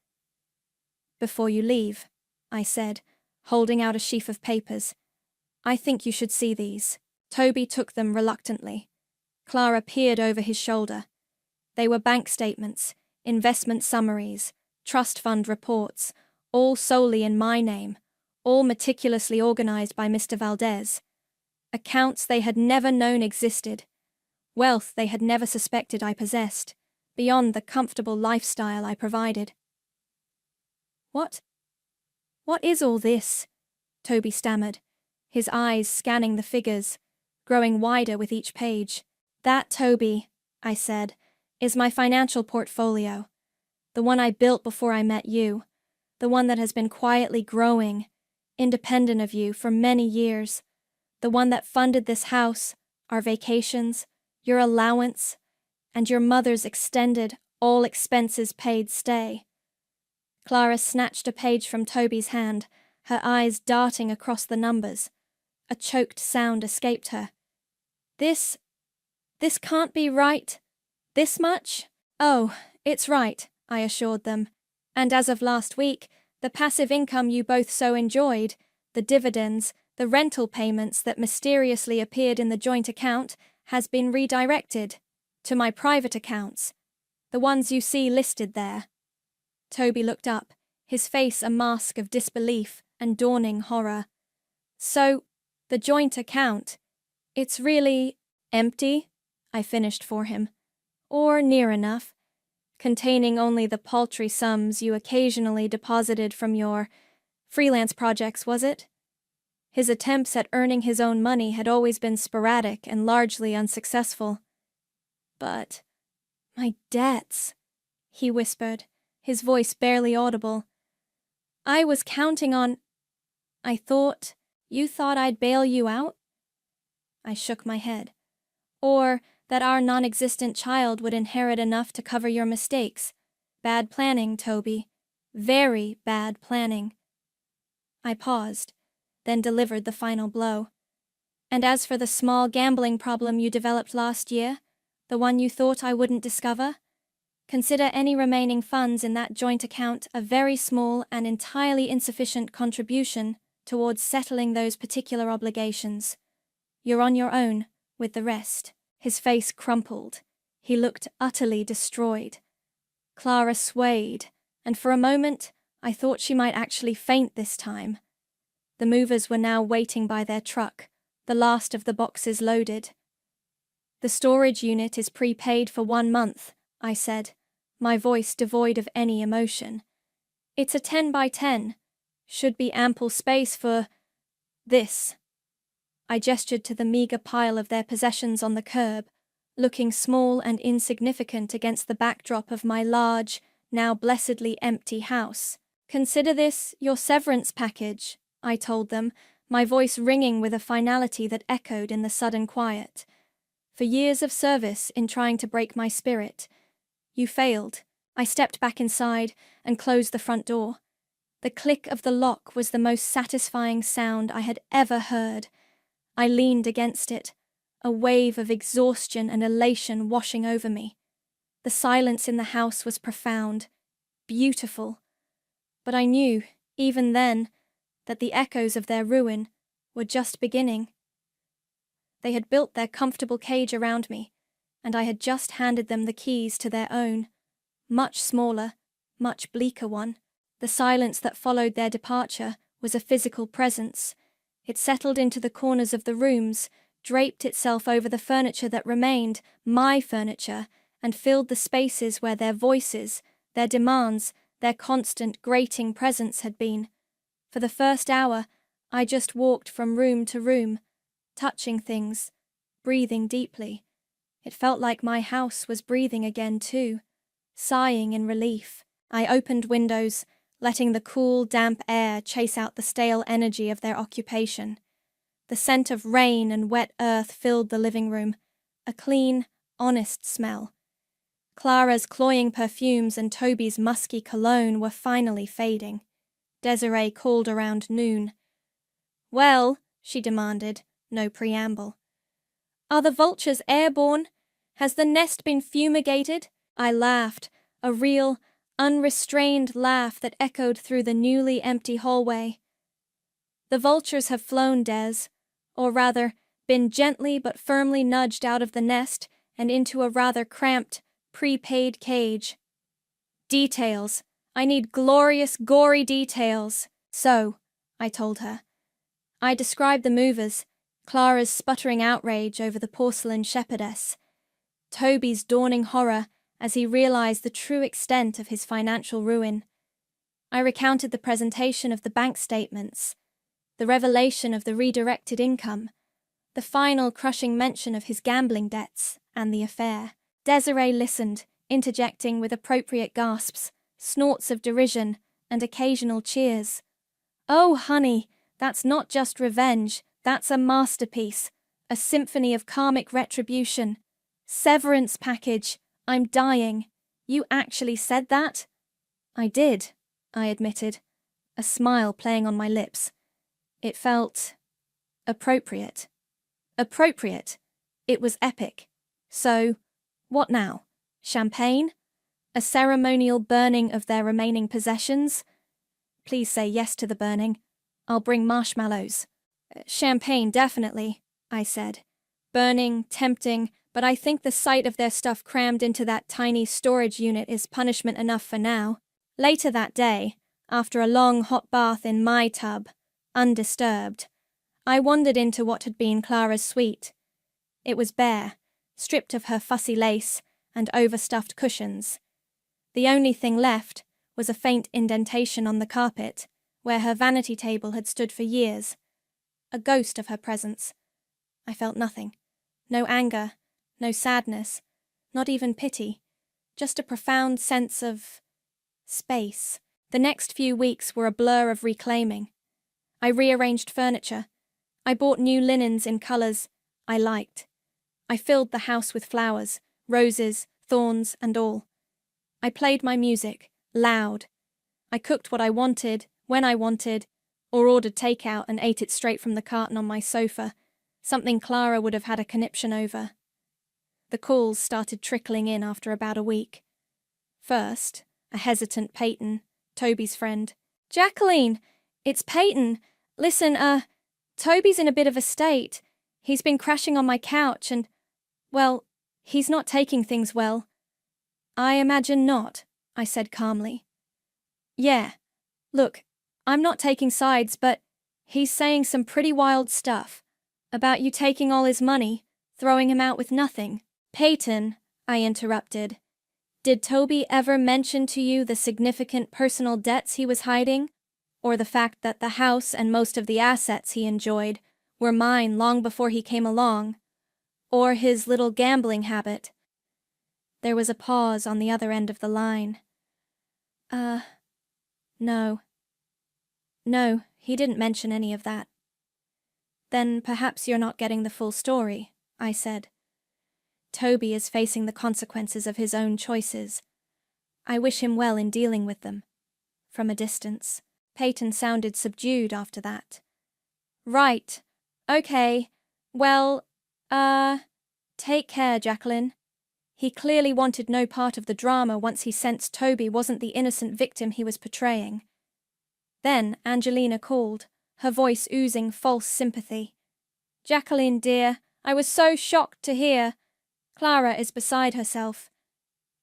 "Before you leave," I said, holding out a sheaf of papers, "I think you should see these." Toby took them reluctantly. Clara peered over his shoulder. They were bank statements, investment summaries, trust fund reports, all solely in my name, all meticulously organized by Mr. Valdez. Accounts they had never known existed. Wealth they had never suspected I possessed, beyond the comfortable lifestyle I provided. What is all this?" Toby stammered, his eyes scanning the figures, growing wider with each page. "That, Toby," I said, "is my financial portfolio. The one I built before I met you. The one that has been quietly growing, independent of you, for many years. The one that funded this house, our vacations, your allowance, and your mother's extended, all-expenses-paid stay." Clara snatched a page from Toby's hand, her eyes darting across the numbers. A choked sound escaped her. This can't be right. This much?" "Oh, it's right," I assured them. "And as of last week, the passive income you both so enjoyed, the dividends, the rental payments that mysteriously appeared in the joint account, has been redirected to my private accounts, the ones you see listed there." Toby looked up, his face a mask of disbelief and dawning horror. So, the joint account, it's really empty? I finished for him. Or near enough, containing only the paltry sums you occasionally deposited from your freelance projects, was it? His attempts at earning his own money had always been sporadic and largely unsuccessful. But my debts, he whispered, his voice barely audible. I was counting on... You thought I'd bail you out? I shook my head. Or that our non-existent child would inherit enough to cover your mistakes. Bad planning, Toby. Very bad planning. I paused, then delivered the final blow. And as for the small gambling problem you developed last year, the one you thought I wouldn't discover, consider any remaining funds in that joint account a very small and entirely insufficient contribution towards settling those particular obligations. You're on your own with the rest. His face crumpled. He looked utterly destroyed. Clara swayed, and for a moment I thought she might actually faint this time. The movers were now waiting by their truck, the last of the boxes loaded. The storage unit is prepaid for 1 month, I said, my voice devoid of any emotion. It's a 10 by 10. Should be ample space for... this. I gestured to the meager pile of their possessions on the curb, looking small and insignificant against the backdrop of my large, now blessedly empty house. Consider this your severance package, I told them, my voice ringing with a finality that echoed in the sudden quiet. For years of service in trying to break my spirit. You failed. I stepped back inside and closed the front door. The click of the lock was the most satisfying sound I had ever heard. I leaned against it, a wave of exhaustion and elation washing over me. The silence in the house was profound, beautiful. But I knew, even then, that the echoes of their ruin were just beginning. They had built their comfortable cage around me, and I had just handed them the keys to their own, much smaller, much bleaker one. The silence that followed their departure was a physical presence. It settled into the corners of the rooms, draped itself over the furniture that remained, my furniture, and filled the spaces where their voices, their demands, their constant grating presence had been. For the first hour, I just walked from room to room, touching things, breathing deeply. It felt like my house was breathing again too, sighing in relief. I opened windows, letting the cool, damp air chase out the stale energy of their occupation. The scent of rain and wet earth filled the living room, a clean, honest smell. Clara's cloying perfumes and Toby's musky cologne were finally fading. Desiree called around noon. "Well," she demanded, no preamble. "Are the vultures airborne? Has the nest been fumigated?" I laughed, a real, unrestrained laugh that echoed through the newly empty hallway. "The vultures have flown, Des, or rather, been gently but firmly nudged out of the nest and into a rather cramped, prepaid cage. Details. I need glorious, gory details." "So," I told her. I described the movers, Clara's sputtering outrage over the porcelain shepherdess, Toby's dawning horror as he realized the true extent of his financial ruin. I recounted the presentation of the bank statements, the revelation of the redirected income, the final crushing mention of his gambling debts and the affair. Desiree listened, interjecting with appropriate gasps, snorts of derision, and occasional cheers. "Oh, honey, that's not just revenge, that's a masterpiece, a symphony of karmic retribution. Severance package, I'm dying. You actually said that?" "I did," I admitted, a smile playing on my lips. It felt appropriate. Appropriate. It was epic. So, what now? Champagne? A ceremonial burning of their remaining possessions? Please say yes to the burning. I'll bring marshmallows. "Champagne, definitely," I said. "Burning, tempting, but I think the sight of their stuff crammed into that tiny storage unit is punishment enough for now." Later that day, after a long hot bath in my tub, undisturbed, I wandered into what had been Clara's suite. It was bare, stripped of her fussy lace and overstuffed cushions. The only thing left was a faint indentation on the carpet, where her vanity table had stood for years. A ghost of her presence. I felt nothing. No anger, no sadness, not even pity. Just a profound sense of space. The next few weeks were a blur of reclaiming. I rearranged furniture. I bought new linens in colours I liked. I filled the house with flowers, roses, thorns, and all. I played my music, loud. I cooked what I wanted, when I wanted, or ordered takeout and ate it straight from the carton on my sofa, something Clara would have had a conniption over. The calls started trickling in after about a week. First, a hesitant Peyton, Toby's friend. "Jacqueline, it's Peyton. Listen, Toby's in a bit of a state. He's been crashing on my couch and, well, he's not taking things well." "I imagine not," I said calmly. "Yeah. Look, I'm not taking sides, but he's saying some pretty wild stuff. About you taking all his money, throwing him out with nothing." "Peyton," I interrupted, "did Toby ever mention to you the significant personal debts he was hiding? Or the fact that the house and most of the assets he enjoyed were mine long before he came along? Or his little gambling habit?" There was a pause on the other end of the line. No. No, he didn't mention any of that." "Then perhaps you're not getting the full story," I said. "Toby is facing the consequences of his own choices. I wish him well in dealing with them." From a distance, Peyton sounded subdued after that. "Right. Okay. Well, take care, Jacqueline." He clearly wanted no part of the drama once he sensed Toby wasn't the innocent victim he was portraying. Then Angelina called, her voice oozing false sympathy. "Jacqueline, dear, I was so shocked to hear. Clara is beside herself.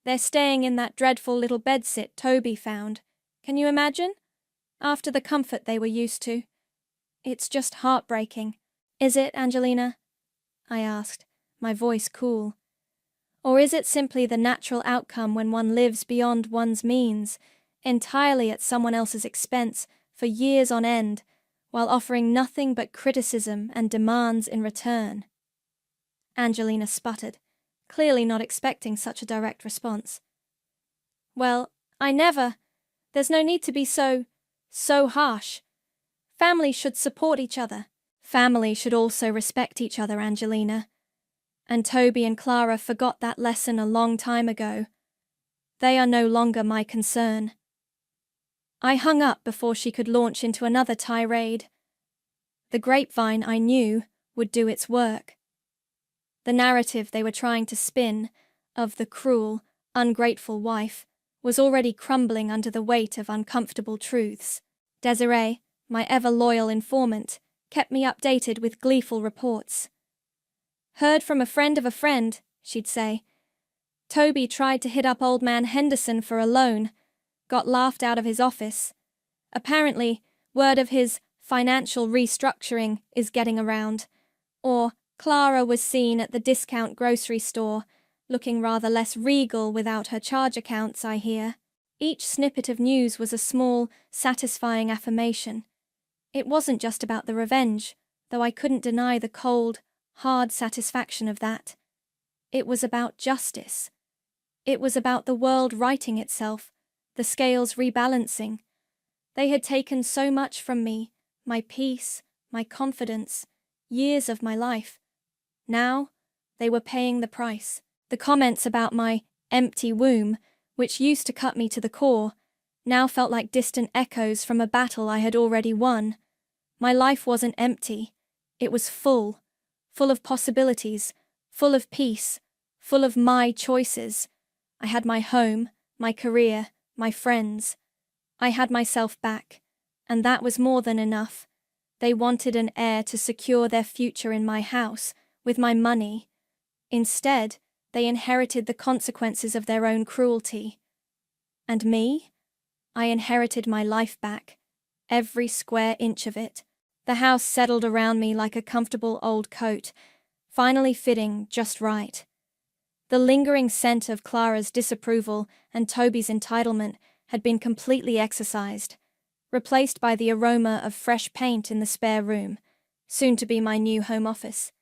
They're staying in that dreadful little bedsit Toby found. Can you imagine? After the comfort they were used to. It's just heartbreaking." "Is it, Angelina?" I asked, my voice cool. "Or is it simply the natural outcome when one lives beyond one's means, entirely at someone else's expense, for years on end, while offering nothing but criticism and demands in return?" Angelina sputtered, clearly not expecting such a direct response. "Well, there's no need to be so harsh. Family should support each other. Family should also respect each other, Angelina. And Toby and Clara forgot that lesson a long time ago. They are no longer my concern." I hung up before she could launch into another tirade. The grapevine, I knew, would do its work. The narrative they were trying to spin, of the cruel, ungrateful wife, was already crumbling under the weight of uncomfortable truths. Desiree, my ever-loyal informant, kept me updated with gleeful reports. "Heard from a friend of a friend," she'd say. "Toby tried to hit up old man Henderson for a loan, got laughed out of his office. Apparently, word of his financial restructuring is getting around. Or Clara was seen at the discount grocery store, looking rather less regal without her charge accounts, I hear." Each snippet of news was a small, satisfying affirmation. It wasn't just about the revenge, though I couldn't deny the cold, hard satisfaction of that. It was about justice. It was about the world righting itself, the scales rebalancing. They had taken so much from me, my peace, my confidence, years of my life. Now, they were paying the price. The comments about my empty womb, which used to cut me to the core, now felt like distant echoes from a battle I had already won. My life wasn't empty. It was full of possibilities, full of peace, full of my choices. I had my home, my career, my friends. I had myself back, and that was more than enough. They wanted an heir to secure their future in my house, with my money. Instead, they inherited the consequences of their own cruelty. And me? I inherited my life back, every square inch of it. The house settled around me like a comfortable old coat, finally fitting just right. The lingering scent of Clara's disapproval and Toby's entitlement had been completely exorcised, replaced by the aroma of fresh paint in the spare room, soon to be my new home office,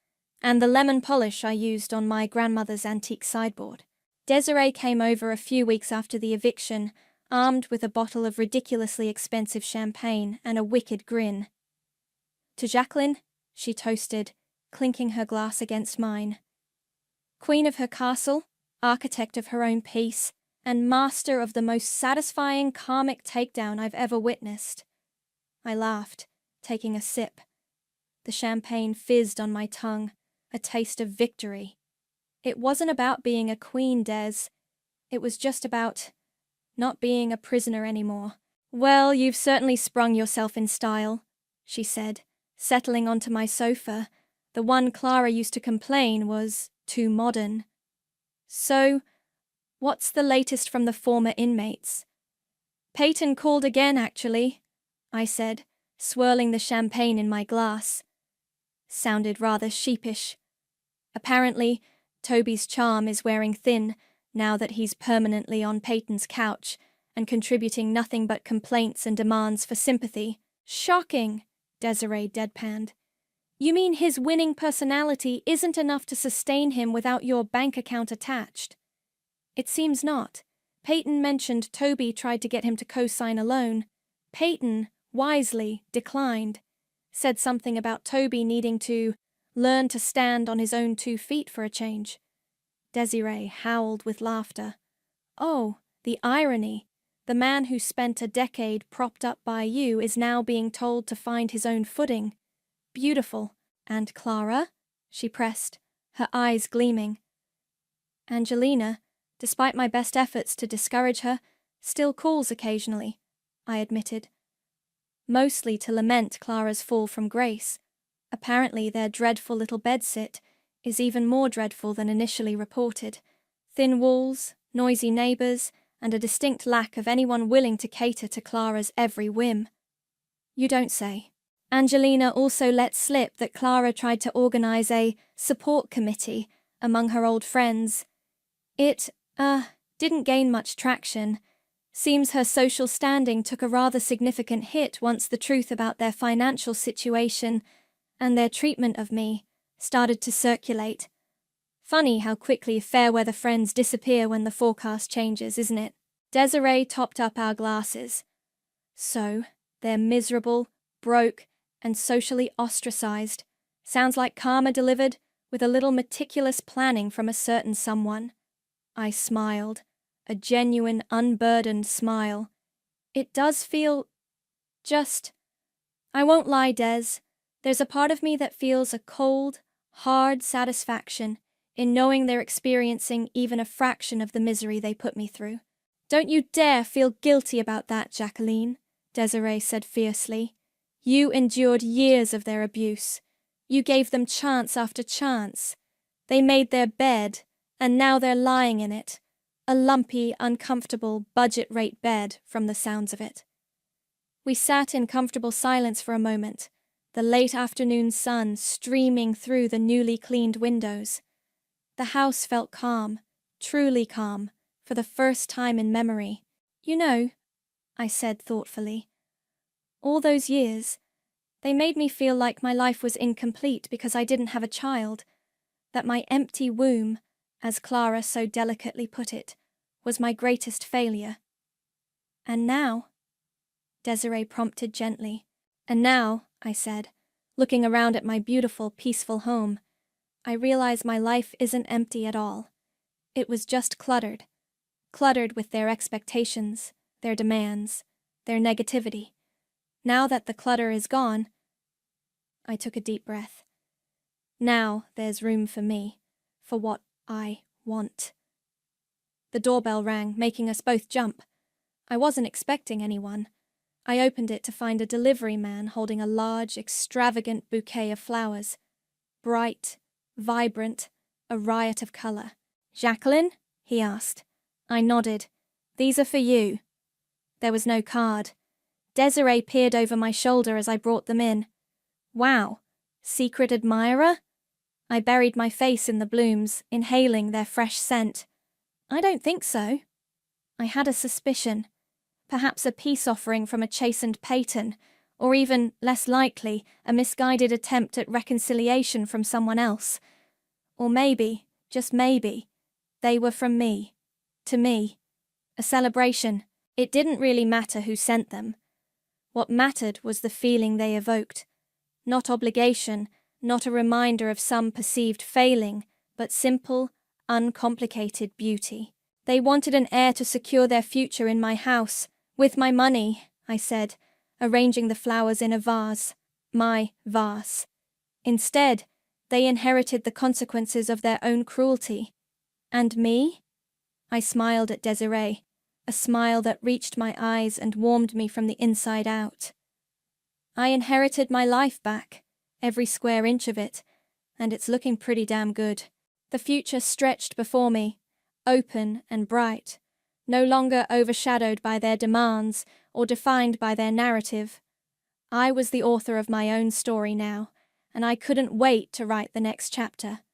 and the lemon polish I used on my grandmother's antique sideboard. Desiree came over a few weeks after the eviction, armed with a bottle of ridiculously expensive champagne and a wicked grin. "To Jacqueline," she toasted, clinking her glass against mine. Queen of her castle, architect of her own peace, and master of the most satisfying karmic takedown I've ever witnessed. I laughed, taking a sip. The champagne fizzed on my tongue, a taste of victory. It wasn't about being a queen, Des. It was just about not being a prisoner anymore. "Well, you've certainly sprung yourself in style," she said, settling onto my sofa. The one Clara used to complain was too modern. "So, what's the latest from the former inmates?" "Peyton called again, actually," I said, swirling the champagne in my glass. Sounded rather sheepish. Apparently, Toby's charm is wearing thin now that he's permanently on Peyton's couch and contributing nothing but complaints and demands for sympathy. "Shocking," Desiree deadpanned. "You mean his winning personality isn't enough to sustain him without your bank account attached?" "It seems not. Peyton mentioned Toby tried to get him to co-sign a loan. Peyton, wisely, declined. Said something about Toby needing to learn to stand on his own 2 feet for a change." Desiree howled with laughter. "Oh, the irony. The man who spent a decade propped up by you is now being told to find his own footing. Beautiful. And Clara?" she pressed, her eyes gleaming. "Angelina, despite my best efforts to discourage her, still calls occasionally," I admitted. "Mostly to lament Clara's fall from grace. Apparently their dreadful little bedsit is even more dreadful than initially reported. Thin walls, noisy neighbors, and a distinct lack of anyone willing to cater to Clara's every whim." "You don't say." Angelina also let slip that Clara tried to organize a support committee among her old friends. It, didn't gain much traction. Seems her social standing took a rather significant hit once the truth about their financial situation and their treatment of me started to circulate. Funny how quickly fair-weather friends disappear when the forecast changes, isn't it? Desiree topped up our glasses. "So, they're miserable, broke, and socially ostracized. Sounds like karma delivered, with a little meticulous planning from a certain someone." I smiled, a genuine, unburdened smile. "It does feel I won't lie, Des. There's a part of me that feels a cold, hard satisfaction in knowing they're experiencing even a fraction of the misery they put me through." "Don't you dare feel guilty about that, Jacqueline," Desiree said fiercely. "You endured years of their abuse. You gave them chance after chance. They made their bed, and now they're lying in it. A lumpy, uncomfortable, budget-rate bed, from the sounds of it." We sat in comfortable silence for a moment, the late afternoon sun streaming through the newly cleaned windows. The house felt calm, truly calm, for the first time in memory. "You know," I said thoughtfully, "all those years, they made me feel like my life was incomplete because I didn't have a child, that my empty womb, as Clara so delicately put it, was my greatest failure. And now," Desiree prompted gently. "And now," I said, looking around at my beautiful, peaceful home, "I realize my life isn't empty at all. It was just cluttered. Cluttered with their expectations, their demands, their negativity. Now that the clutter is gone," I took a deep breath, "now there's room for me, for what I want." The doorbell rang, making us both jump. I wasn't expecting anyone. I opened it to find a delivery man holding a large, extravagant bouquet of flowers. Bright, vibrant, a riot of color. "Jacqueline?" he asked. I nodded. "These are for you." There was no card. Desiree peered over my shoulder as I brought them in. Wow, secret admirer? I buried my face in the blooms, inhaling their fresh scent. I don't think so. I had a suspicion. Perhaps a peace offering from a chastened Peyton, or even, less likely, a misguided attempt at reconciliation from someone else. Or maybe, just maybe, they were from me. To me. A celebration. It didn't really matter who sent them. What mattered was the feeling they evoked. Not obligation, not a reminder of some perceived failing, but simple, uncomplicated beauty. They wanted an heir to secure their future in my house. With my money, I said, arranging the flowers in a vase. My vase. Instead, they inherited the consequences of their own cruelty. And me? I smiled at Desiree, a smile that reached my eyes and warmed me from the inside out. I inherited my life back, every square inch of it, and it's looking pretty damn good. The future stretched before me, open and bright, no longer overshadowed by their demands or defined by their narrative. I was the author of my own story now, and I couldn't wait to write the next chapter.